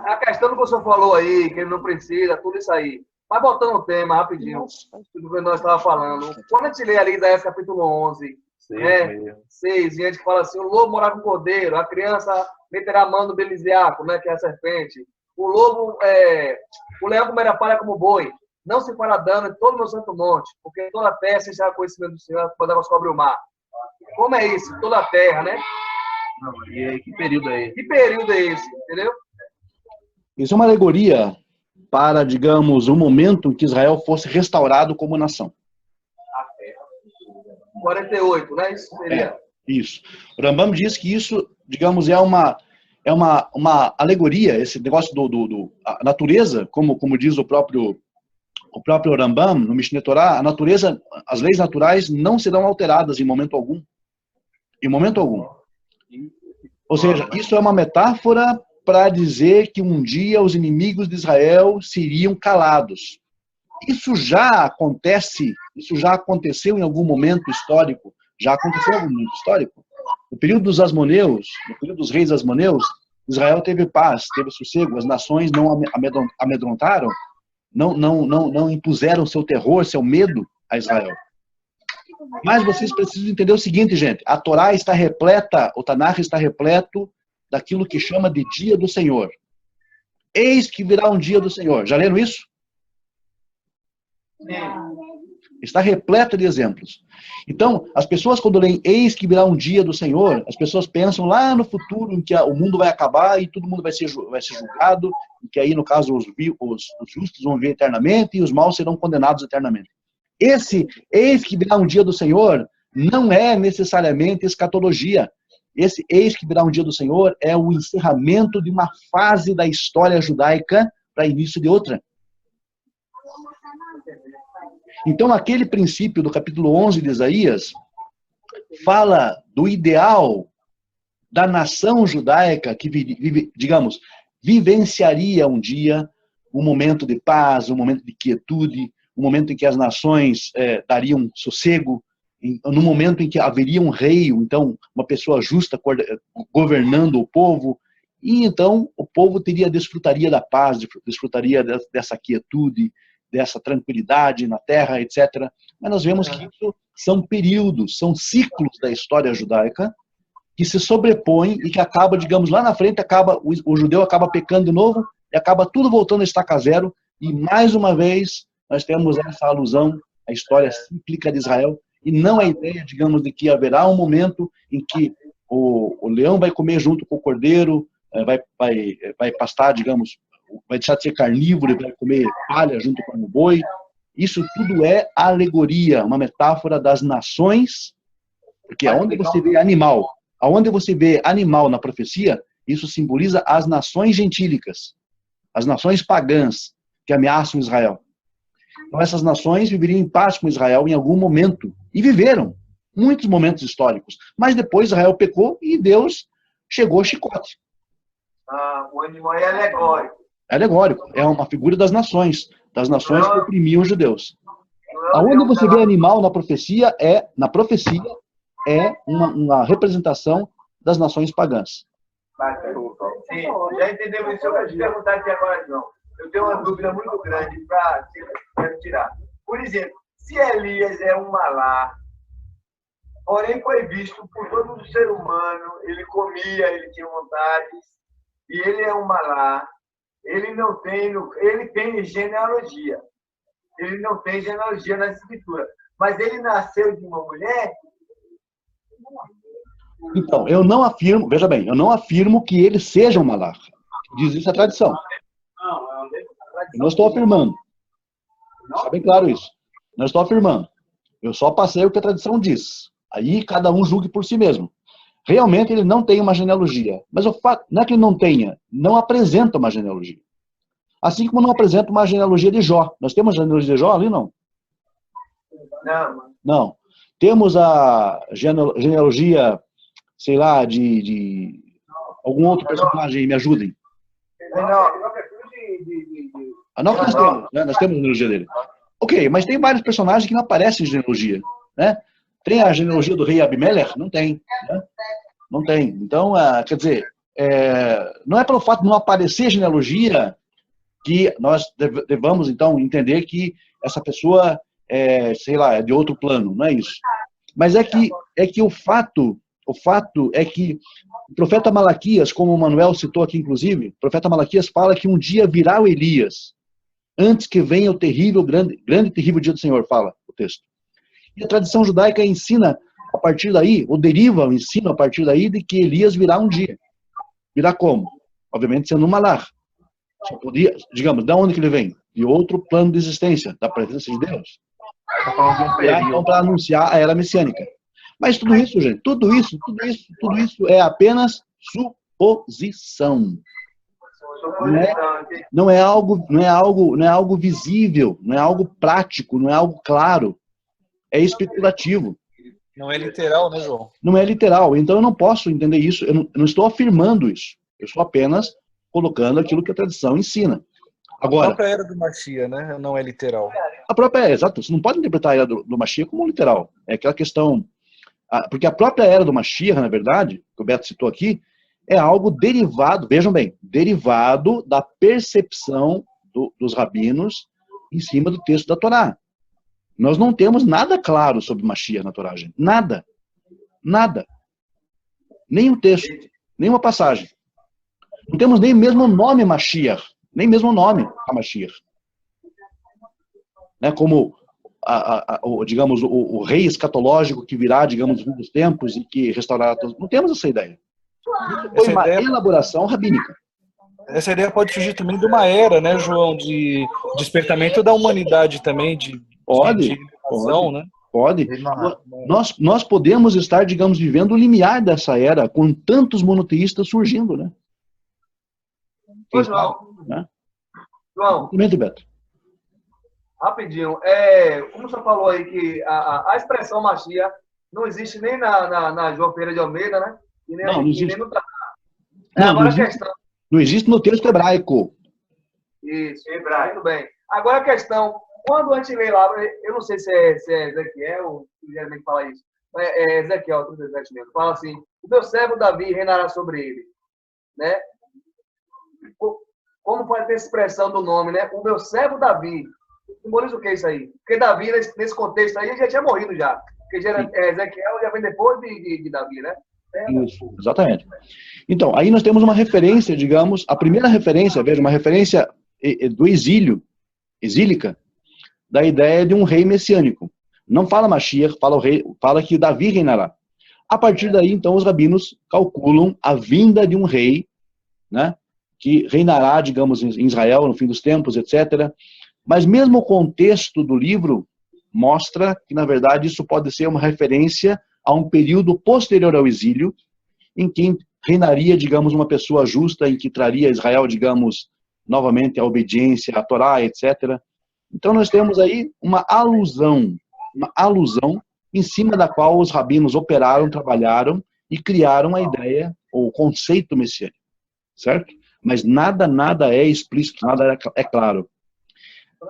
A questão que você falou aí, que ele não precisa, tudo isso aí. Mas voltando ao tema, rapidinho, do que nós estávamos falando. Quando a gente lê ali Isaías capítulo 11, 6, e a gente fala assim, o lobo morar com o cordeiro, a criança meterá a mão no beliziaco, né, que é a serpente. O lobo, o leão comerá palha como boi. Não se fará dano em todo o meu santo monte, porque toda a terra se encherá conhecimento do Senhor quando ela sobre o mar. Como é isso? Toda a terra, né? Não, e aí, que período é esse? Que período é esse? Entendeu? Isso é uma alegoria para, digamos, o momento em que Israel fosse restaurado como nação. 48, né? Isso seria. Isso. O Rambam diz que isso, digamos, é uma alegoria, esse negócio a natureza, como diz o próprio Rambam, no Mishneh Torah, a natureza, as leis naturais não serão alteradas em momento algum. Em momento algum. Ou seja, isso é uma metáfora para dizer que um dia os inimigos de Israel seriam calados. Isso já acontece, isso já aconteceu em algum momento histórico, já aconteceu em algum momento histórico. No período dos Asmoneus, no período dos reis Asmoneus, Israel teve paz, teve sossego, as nações não amedrontaram, não impuseram seu terror, seu medo a Israel. Mas vocês precisam entender o seguinte, gente, a Torá está repleta, o Tanakh está repleto daquilo que chama de dia do Senhor. Eis que virá um dia do Senhor. Já leram isso? Está repleta de exemplos. Então, as pessoas quando leem eis que virá um dia do Senhor, as pessoas pensam lá no futuro em que o mundo vai acabar e todo mundo vai ser julgado, e que aí, no caso, os justos vão viver eternamente e os maus serão condenados eternamente. Esse eis que virá um dia do Senhor não é necessariamente escatologia. Esse eis que virá um dia do Senhor é o encerramento de uma fase da história judaica para início de outra. Então, aquele princípio do capítulo 11 de Isaías fala do ideal da nação judaica que, digamos, vivenciaria um dia um momento de paz, um momento de quietude, um momento em que as nações dariam sossego, no momento em que haveria um rei, então uma pessoa justa governando o povo, e então o povo desfrutaria da paz, desfrutaria dessa quietude, dessa tranquilidade na terra, etc. Mas nós vemos que isso são períodos, são ciclos da história judaica que se sobrepõem e que acaba, digamos, lá na frente, o judeu acaba pecando de novo e acaba tudo voltando a estaca zero. E mais uma vez nós temos essa alusão à história cíclica de Israel, e não a ideia, digamos, de que haverá um momento em que o leão vai comer junto com o cordeiro, vai pastar, digamos, vai deixar de ser carnívoro e vai comer palha junto com o boi. Isso tudo é alegoria, uma metáfora das nações, porque aonde você vê animal na profecia, isso simboliza as nações gentílicas, as nações pagãs que ameaçam Israel. Então essas nações viveriam em paz com Israel em algum momento, e viveram muitos momentos históricos, mas depois Israel pecou e Deus chegou chicote. O animal é alegórico. É alegórico, é uma figura das nações que oprimiam os judeus. Aonde você vê animal na profecia é uma representação das nações pagãs. Sim, já entendemos isso. Eu quero te perguntar aqui agora, João. Eu tenho uma dúvida muito grande para tirar. Por exemplo, se Elias é um malá, porém foi visto por todo ser humano, ele comia, ele tinha vontades, e ele é um malá, ele tem genealogia. Ele não tem genealogia na escritura. Mas ele nasceu de uma mulher? Então, eu não afirmo, veja bem, eu não afirmo que ele seja um malá. Diz isso a tradição. Eu não estou afirmando. Está bem claro isso. Não estou afirmando. Eu só passei o que a tradição diz. Aí cada um julgue por si mesmo. Realmente ele não tem uma genealogia. Mas o fato não é que ele não tenha, não apresenta uma genealogia. Assim como não apresenta uma genealogia de Jó. Nós temos a genealogia de Jó ali, não? Não. Temos a genealogia, sei lá, de algum outro personagem, me ajudem. Não, nós temos, né? Nós temos a genealogia dele. Ok, mas tem vários personagens que não aparecem em genealogia, né? Tem a genealogia do rei Abimelech? Não tem, né? Não tem. Então, quer dizer, não é pelo fato de não aparecer genealogia que nós devamos, então, entender que essa pessoa sei lá, é de outro plano, não é isso. Mas é que o fato é que o profeta Malaquias, como o Manuel citou aqui, inclusive, o profeta Malaquias fala que um dia virá o Elias, antes que venha o terrível, grande e terrível dia do Senhor, fala o texto. E a tradição judaica ensina a partir daí, ou deriva o ensino a partir daí, de que Elias virá um dia. Virá como? Obviamente sendo um malar. Só podia, digamos, de onde que ele vem? De outro plano de existência, da presença de Deus. Então, para anunciar a era messiânica. Mas tudo isso, gente, tudo isso é apenas suposição. Não é algo visível, não é algo prático, não é algo claro. É especulativo. Não é literal, né, João? Não é literal. Então eu não posso entender isso, eu não estou afirmando isso. Eu estou apenas colocando aquilo que a tradição ensina. Agora, a própria era do Mashiach, né? Não é literal. A própria exato. Você não pode interpretar a era do Mashiach como literal. É aquela questão. Porque a própria era do Mashiach, na verdade, que o Beto citou aqui, é algo derivado, vejam bem, derivado da percepção dos rabinos em cima do texto da Torá. Nós não temos nada claro sobre Mashiach na Torá, gente. Nada. Nada. Nem um texto, nem uma passagem. Não temos nem mesmo o nome Mashiach. Nem mesmo o nome a Mashiach. Né, como, digamos, o rei escatológico que virá, digamos, no fim dos tempos e que restaurará todos. Não temos essa ideia. Isso foi uma elaboração rabínica. Essa ideia pode surgir também de uma era, né, João, de despertamento da humanidade também, Pode. Né? Pode. Nós podemos estar, digamos, vivendo o limiar dessa era, com tantos monoteístas surgindo, né? Pois não. Né? João, Beto. Rapidinho. Como você falou aí que a expressão Mashiach não existe nem na João Ferreira de Almeida, né? E nem, não existe. Nem no agora não existe no texto hebraico. Isso, hebraico. Muito bem. Agora a questão quando a gente lê lá, eu não sei se é Ezequiel, que geralmente fala isso, é Ezequiel, 37 mesmo, fala assim, o meu servo Davi reinará sobre ele, né? Como pode ter expressão do nome, né? O meu servo Davi. Simboliza o que é isso aí? Porque Davi, nesse contexto aí, ele já tinha morrido já. Porque Ezequiel já vem depois de Davi, né? Isso, exatamente. Então, aí nós temos uma referência, digamos, a primeira referência, veja, uma referência do exílica, da ideia de um rei messiânico. Não fala Mashiach, fala que Davi reinará. A partir daí, então, os rabinos calculam a vinda de um rei, né, que reinará, digamos, em Israel no fim dos tempos, etc. Mas mesmo o contexto do livro mostra que, na verdade, isso pode ser uma referência a um período posterior ao exílio, em que reinaria, digamos, uma pessoa justa, em que traria a Israel, digamos, novamente a obediência à Torá, etc. Então nós temos aí uma alusão em cima da qual os rabinos operaram, trabalharam e criaram a ideia, ou o conceito messiânico, certo? Mas nada é explícito, nada é claro.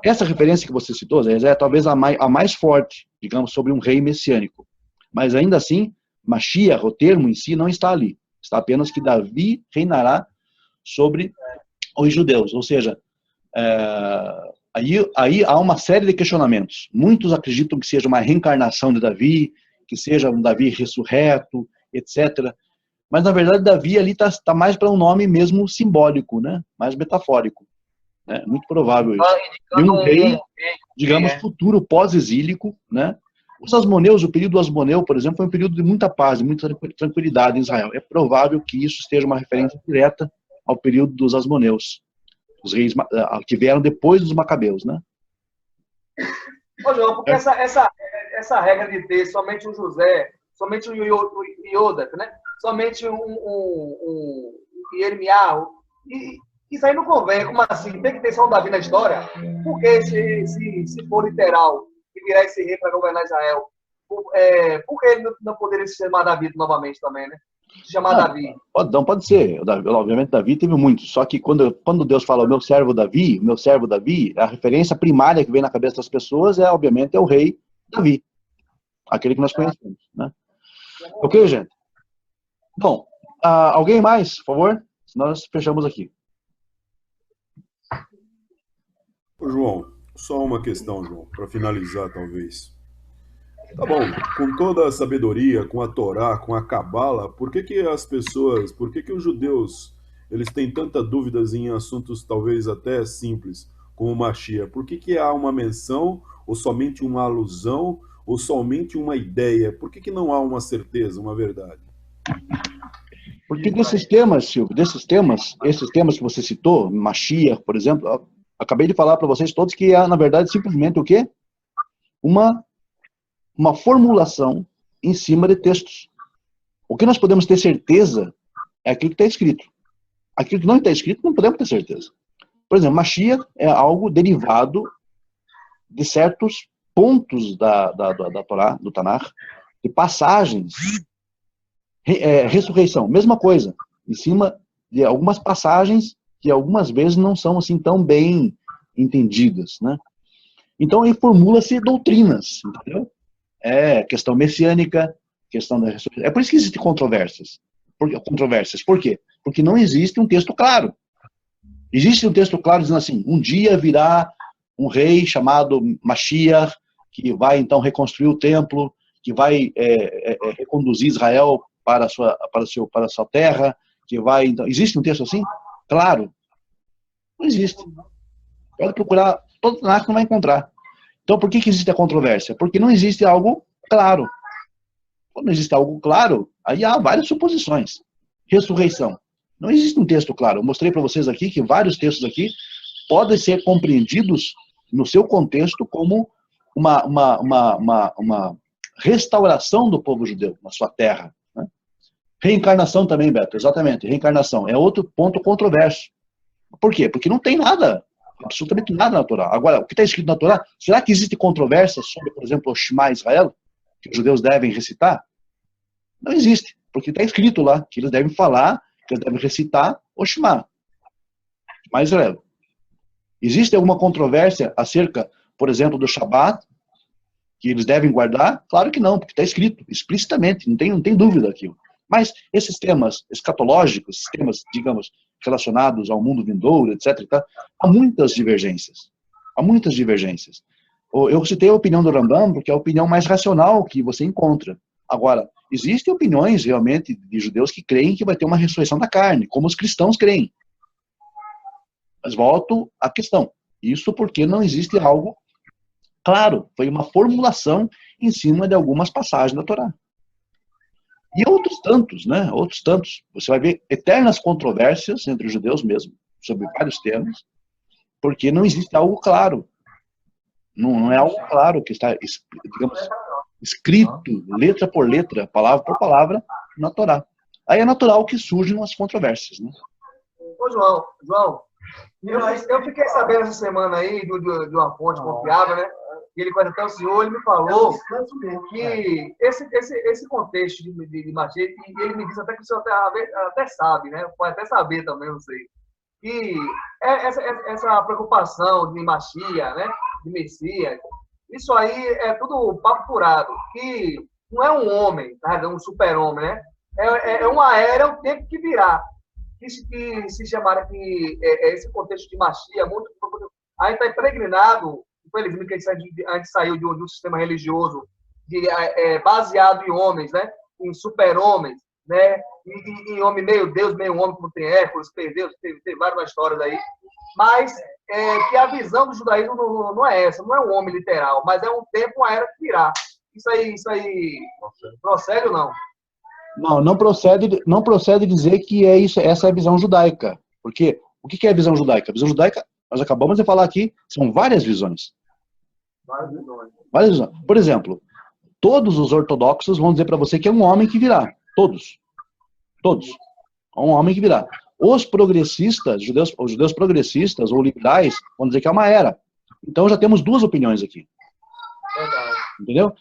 Essa referência que você citou, Zé, é talvez a mais forte, digamos, sobre um rei messiânico. Mas ainda assim, Mashiach, o termo em si, não está ali. Está apenas que Davi reinará sobre os judeus. Ou seja, aí há uma série de questionamentos. Muitos acreditam que seja uma reencarnação de Davi, que seja um Davi ressurreto, etc. Mas, na verdade, Davi ali está mais para um nome mesmo simbólico, né? Mais metafórico. É muito provável isso. E um rei, digamos, futuro pós-exílico, né? Os asmoneus, o período asmoneu, por exemplo, foi um período de muita paz, de muita tranquilidade em Israel. É provável que isso esteja uma referência direta ao período dos asmoneus, os reis que vieram depois dos macabeus, né? Ô, João, porque essa regra de ter somente um José, somente um Ioda, né? Somente um Yermiahu, isso aí não convém. Como assim? Tem que ter só um Davi na história? Porque se for literal e virar esse rei para governar Israel, por que ele não poderia se chamar Davi novamente também, né? Se chamar Davi. Pode ser. Obviamente, Davi teve muito. Só que quando Deus fala o meu servo Davi, a referência primária que vem na cabeça das pessoas obviamente, é o rei Davi. Aquele que nós conhecemos, né? Ok, gente? Bom, alguém mais, por favor? Senão nós fechamos aqui. Ô, João, só uma questão, João, para finalizar, talvez. Tá bom, com toda a sabedoria, com a Torá, com a Cabala, por que os judeus, eles têm tanta dúvidas em assuntos talvez até simples, como Mashiach? Por que há uma menção, ou somente uma alusão, ou somente uma ideia? Por que não há uma certeza, uma verdade? Porque desses temas, Silvio, esses temas que você citou, Mashiach, por exemplo, acabei de falar para vocês todos que é, na verdade, simplesmente o quê? Uma formulação em cima de textos. O que nós podemos ter certeza é aquilo que está escrito. Aquilo que não está escrito, não podemos ter certeza. Por exemplo, Mashiach é algo derivado de certos pontos da Torá, do Tanakh, de passagens. Ressurreição, mesma coisa. Em cima de algumas passagens que algumas vezes não são assim tão bem entendidas, né? Então aí formula-se doutrinas, entendeu? Questão messiânica, questão da ressurreição. É por isso que existem controvérsias. Por quê? Porque não existe um texto claro. Existe um texto claro dizendo assim, um dia virá um rei chamado Mashiach, que vai então reconstruir o templo, que vai reconduzir Israel para a sua terra, que vai então... Existe um texto assim? Claro. Não existe. Pode procurar, todo Tanakh não vai encontrar. Então, por que existe a controvérsia? Porque não existe algo claro. Quando não existe algo claro, aí há várias suposições. Ressurreição. Não existe um texto claro. Eu mostrei para vocês aqui que vários textos aqui podem ser compreendidos no seu contexto como uma restauração do povo judeu na sua terra. Né? Reencarnação também, Beto, exatamente. Reencarnação é outro ponto controverso. Por quê? Porque não tem nada, absolutamente nada na Torá. Agora, o que está escrito na Torá, será que existe controvérsia sobre, por exemplo, o Shema Israel, que os judeus devem recitar? Não existe, porque está escrito lá que eles devem falar, que eles devem recitar o Shema Israel. Existe alguma controvérsia acerca por exemplo, do Shabat, que eles devem guardar? Claro que não, porque está escrito explicitamente, não tem dúvida daquilo. Mas esses temas escatológicos, temas, digamos, relacionados ao mundo vindouro, etc., há muitas divergências. Há muitas divergências. Eu citei a opinião do Rambam, porque é a opinião mais racional que você encontra. Agora, existem opiniões, realmente, de judeus que creem que vai ter uma ressurreição da carne, como os cristãos creem. Mas volto à questão. Isso porque não existe algo claro. Foi uma formulação em cima de algumas passagens da Torá. E outros tantos, né? Outros tantos. Você vai ver eternas controvérsias entre os judeus mesmo, sobre vários temas, porque não existe algo claro. Não é algo claro que está, digamos, escrito, letra por letra, palavra por palavra, na Torá. Aí é natural que surjam as controvérsias, né? Ô, João, eu fiquei sabendo essa semana aí de uma fonte confiável, né? E ele conhece até o senhor, ele me falou que esse contexto de machete, e ele me disse até que o senhor até sabe, né? Pode até saber também, não sei. Que essa preocupação de Machia, né? De Messias, isso aí é tudo papo furado, que não é um homem, tá? Um super-homem, né? É uma era, é um tempo que virá. Que se chamaram que esse contexto de Machia, muito, aí está impregnado, infelizmente, que a gente saiu de um sistema religioso baseado em homens, né? Em super-homens, né? E em homem meio Deus, meio homem, como tem Hércules, tem várias histórias aí. Mas que a visão do judaísmo não é essa, não é um homem literal, mas é um tempo, uma era que virá. Isso aí procede ou não? Não procede dizer que essa é a visão judaica. Porque o que é a visão judaica? A visão judaica, nós acabamos de falar aqui, são várias visões. Várias visões. Por exemplo, todos os ortodoxos vão dizer para você que é um homem que virá. Todos. É um homem que virá. Os progressistas, os judeus progressistas ou liberais, vão dizer que é uma era. Então já temos duas opiniões aqui. Entendeu?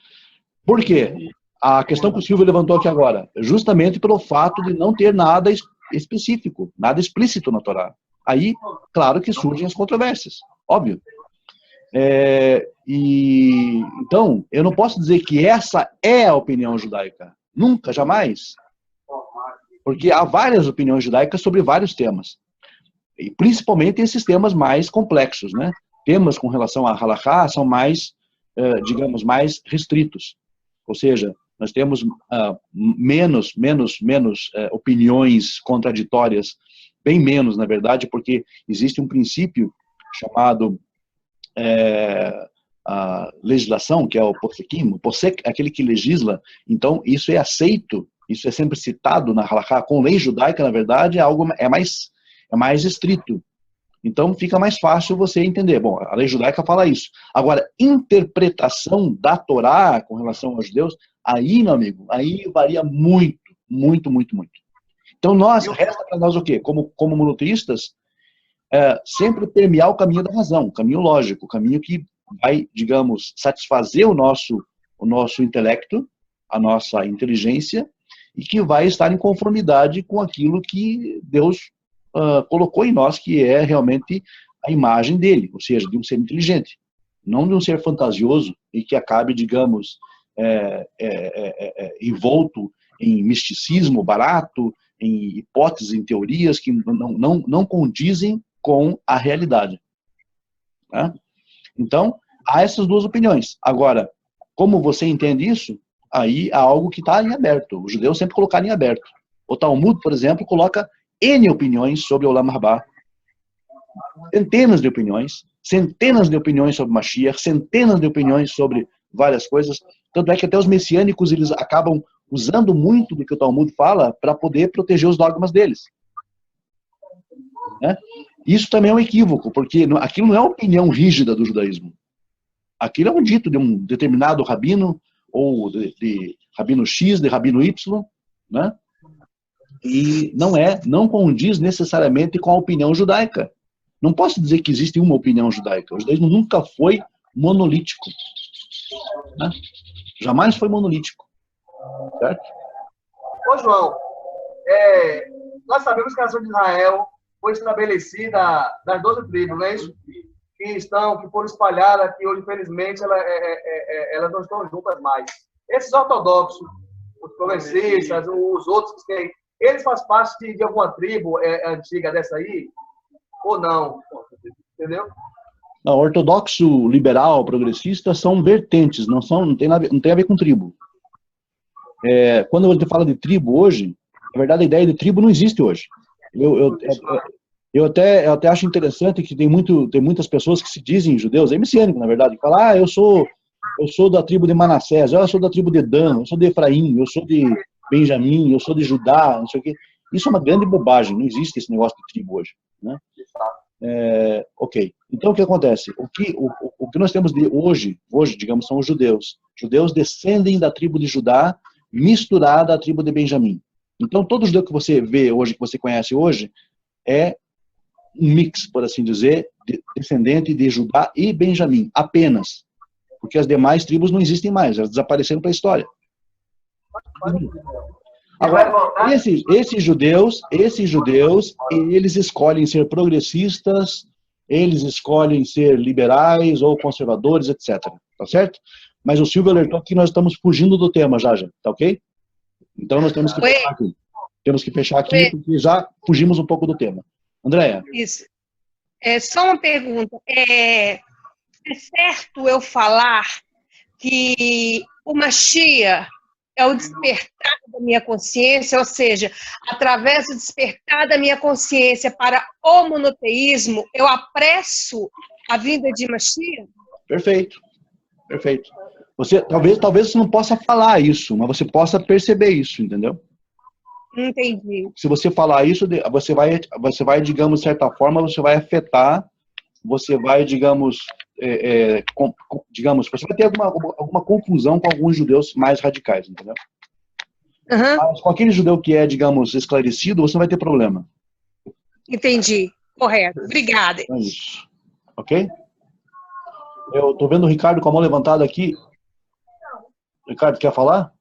Por quê? A questão que o Silvio levantou aqui agora, justamente pelo fato de não ter nada específico, nada explícito na Torá. Aí, claro que surgem as controvérsias, óbvio. Então, eu não posso dizer que essa é a opinião judaica. Nunca, jamais. Porque há várias opiniões judaicas sobre vários temas. E principalmente esses temas mais complexos, né? Temas com relação a halakha são mais, digamos, mais restritos. Ou seja, nós temos menos opiniões contraditórias, bem menos, na verdade, porque existe um princípio chamado a legislação, que é o possequim, o possek, aquele que legisla. Então, isso é aceito, isso é sempre citado na halakha. Com lei judaica, na verdade, é mais estrito. Então, fica mais fácil você entender. Bom, a lei judaica fala isso. Agora, interpretação da Torá com relação aos judeus, aí, meu amigo, aí varia muito. Então, resta para nós o quê? Como monoteístas, sempre permear o caminho da razão, o caminho lógico, o caminho que vai, digamos, satisfazer o nosso intelecto, a nossa inteligência, e que vai estar em conformidade com aquilo que Deus colocou em nós, que é realmente a imagem dele, ou seja, de um ser inteligente, não de um ser fantasioso e que acabe, digamos, envolto em misticismo barato, em hipóteses, em teorias que não condizem com a realidade. Né? Então, há essas duas opiniões. Agora, como você entende isso? Aí há algo que está em aberto. Os judeus sempre colocaram em aberto. O Talmud, por exemplo, coloca N opiniões sobre o Olam Haba. Centenas de opiniões sobre Mashiach, centenas de opiniões sobre várias coisas. Tanto é que até os messiânicos eles acabam usando muito do que o Talmud fala para poder proteger os dogmas deles. Né? Isso também é um equívoco, porque aquilo não é uma opinião rígida do judaísmo. Aquilo é um dito de um determinado rabino, ou de rabino X, de rabino Y, né? E não condiz necessariamente com a opinião judaica. Não posso dizer que existe uma opinião judaica. O judaísmo nunca foi monolítico. Né? Jamais foi monolítico. Certo? Ô, João, nós sabemos que a nação de Israel foi estabelecida nas 12 tribos, não é isso? que foram espalhadas, que hoje, infelizmente, elas não estão juntas mais. Esses ortodoxos, os progressistas, os outros que eles fazem parte de alguma tribo antiga dessa aí? Ou não? Entendeu? Não, ortodoxo, liberal, progressista são vertentes, não tem a ver com tribo. Quando você fala de tribo hoje, na verdade a ideia de tribo não existe hoje. Eu até acho interessante que tem muitas pessoas que se dizem judeus, é messiânico, na verdade, que falam, eu sou da tribo de Manassés, eu sou da tribo de Dan, eu sou de Efraim, eu sou de Benjamim, eu sou de Judá, não sei o quê. Isso é uma grande bobagem, não existe esse negócio de tribo hoje, né? Ok. Então, o que acontece? O que nós temos de hoje, digamos, são os judeus. Judeus descendem da tribo de Judá, misturada à tribo de Benjamim. Então, todo judeu que você vê hoje, que você conhece hoje, é um mix, por assim dizer, descendente de Judá e Benjamim, apenas. Porque as demais tribos não existem mais, elas desapareceram para a história. Agora, esses judeus, eles escolhem ser progressistas, eles escolhem ser liberais ou conservadores, etc. Tá certo? Mas o Silvio alertou que nós estamos fugindo do tema já, tá ok? Então nós temos que fechar aqui. Temos que fechar aqui porque já fugimos um pouco do tema. Andréia? Isso. Só uma pergunta. É certo eu falar que o Mashiach é o despertar da minha consciência, ou seja, através do despertar da minha consciência para o monoteísmo, eu apresso a vinda de Mashiach? Perfeito. Perfeito. Talvez você não possa falar isso, mas você possa perceber isso, entendeu? Entendi. Se você falar isso, você vai, digamos, de certa forma, você vai afetar, você vai, digamos, você vai ter alguma confusão com alguns judeus mais radicais, entendeu? Uhum. Mas com aquele judeu que é, digamos, esclarecido, você não vai ter problema. Entendi. Correto. Obrigada. É isso. Ok? Eu tô vendo o Ricardo com a mão levantada aqui. Ricardo, quer falar?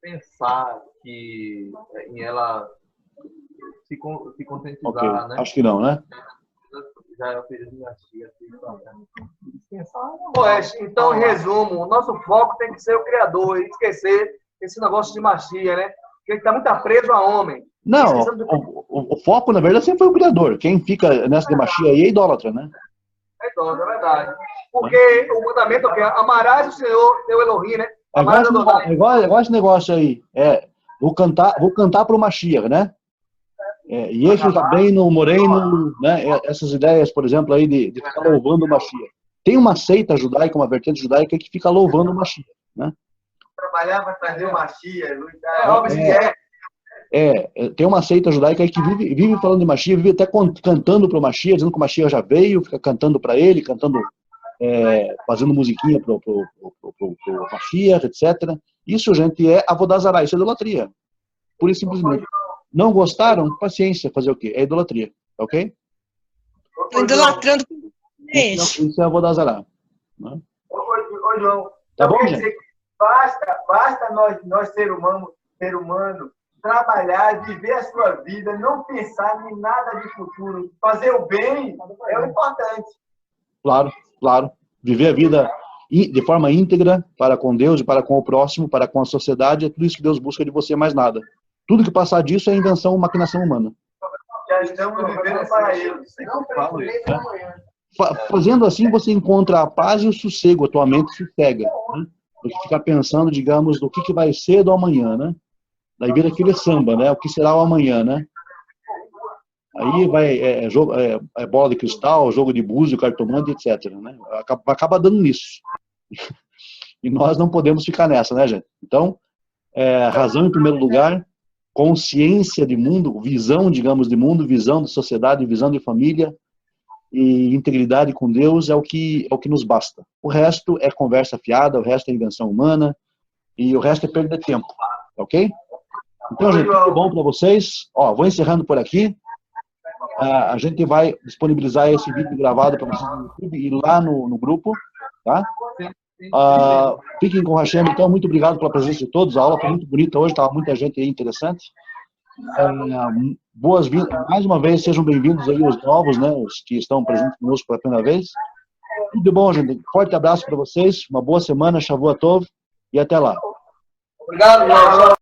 Pensar que em ela se conscientizar, Ok, né? acho que não, né? Já é o período de dinastia. Então, em resumo, o nosso foco tem que ser o Criador e esquecer esse negócio de Mashiach, né? Porque ele está muito preso a homem. Não, o foco, na verdade, sempre foi o Criador. Quem fica nessa de Mashiach aí é idólatra, né? É verdade. Porque o mandamento é que amarás o Senhor, teu Elohim, né? É igual esse negócio aí. Vou cantar para o Mashiach, né? E esse Rabbeinu, Moreno, né? Essas ideias, por exemplo, aí de ficar louvando o Mashiach. Tem uma seita judaica, uma vertente judaica que fica louvando o Mashiach, né? Trabalhar para trazer o Mashiach. Tem uma seita judaica aí que vive falando de Mashiach, vive até cantando para o Mashiach, dizendo que o Mashiach já veio, fica cantando para ele, fazendo musiquinha para o Mashiach, etc. Isso, gente, é avodazará, isso é idolatria. Pura e simplesmente. Não gostaram? Paciência, fazer o quê? É idolatria, ok? Estou idolatrando isso é avodazará. Né? Ô, João, tá bom, gente? Dizer que basta nós ser humano, trabalhar, viver a sua vida, não pensar em nada de futuro. Fazer o bem é o importante. Claro. Viver a vida de forma íntegra para com Deus e para com o próximo, para com a sociedade, é tudo isso que Deus busca de você, mais nada. Tudo que passar disso é invenção, maquinação humana. Já estamos vivendo para eles. Fazendo assim, você encontra a paz e o sossego, a tua mente sossega. Né? Do que ficar pensando, digamos, do que vai ser do amanhã, né? Daí vira aquele samba, né? O que será o amanhã, né? Aí vai bola de cristal, jogo de búzio, cartomante, etc. Né? Acaba dando nisso. E nós não podemos ficar nessa, né, gente? Então, razão em primeiro lugar, consciência de mundo, visão, digamos, de mundo, visão de sociedade, visão de família e integridade com Deus é o que nos basta. O resto é conversa fiada, o resto é invenção humana e o resto é perda de tempo, ok? Então, gente, tudo bom para vocês? Vou encerrando por aqui. A gente vai disponibilizar esse vídeo gravado para vocês no YouTube e lá no grupo, tá? Fiquem com o Hashem, então, muito obrigado pela presença de todos, a aula foi muito bonita hoje, estava muita gente aí interessante. Boas-vindas, mais uma vez, sejam bem-vindos aí os novos, né, os que estão presentes conosco pela primeira vez, Tudo de bom, gente. Forte abraço para vocês. Uma boa semana, Shavua Tov. E até lá. Obrigado, João.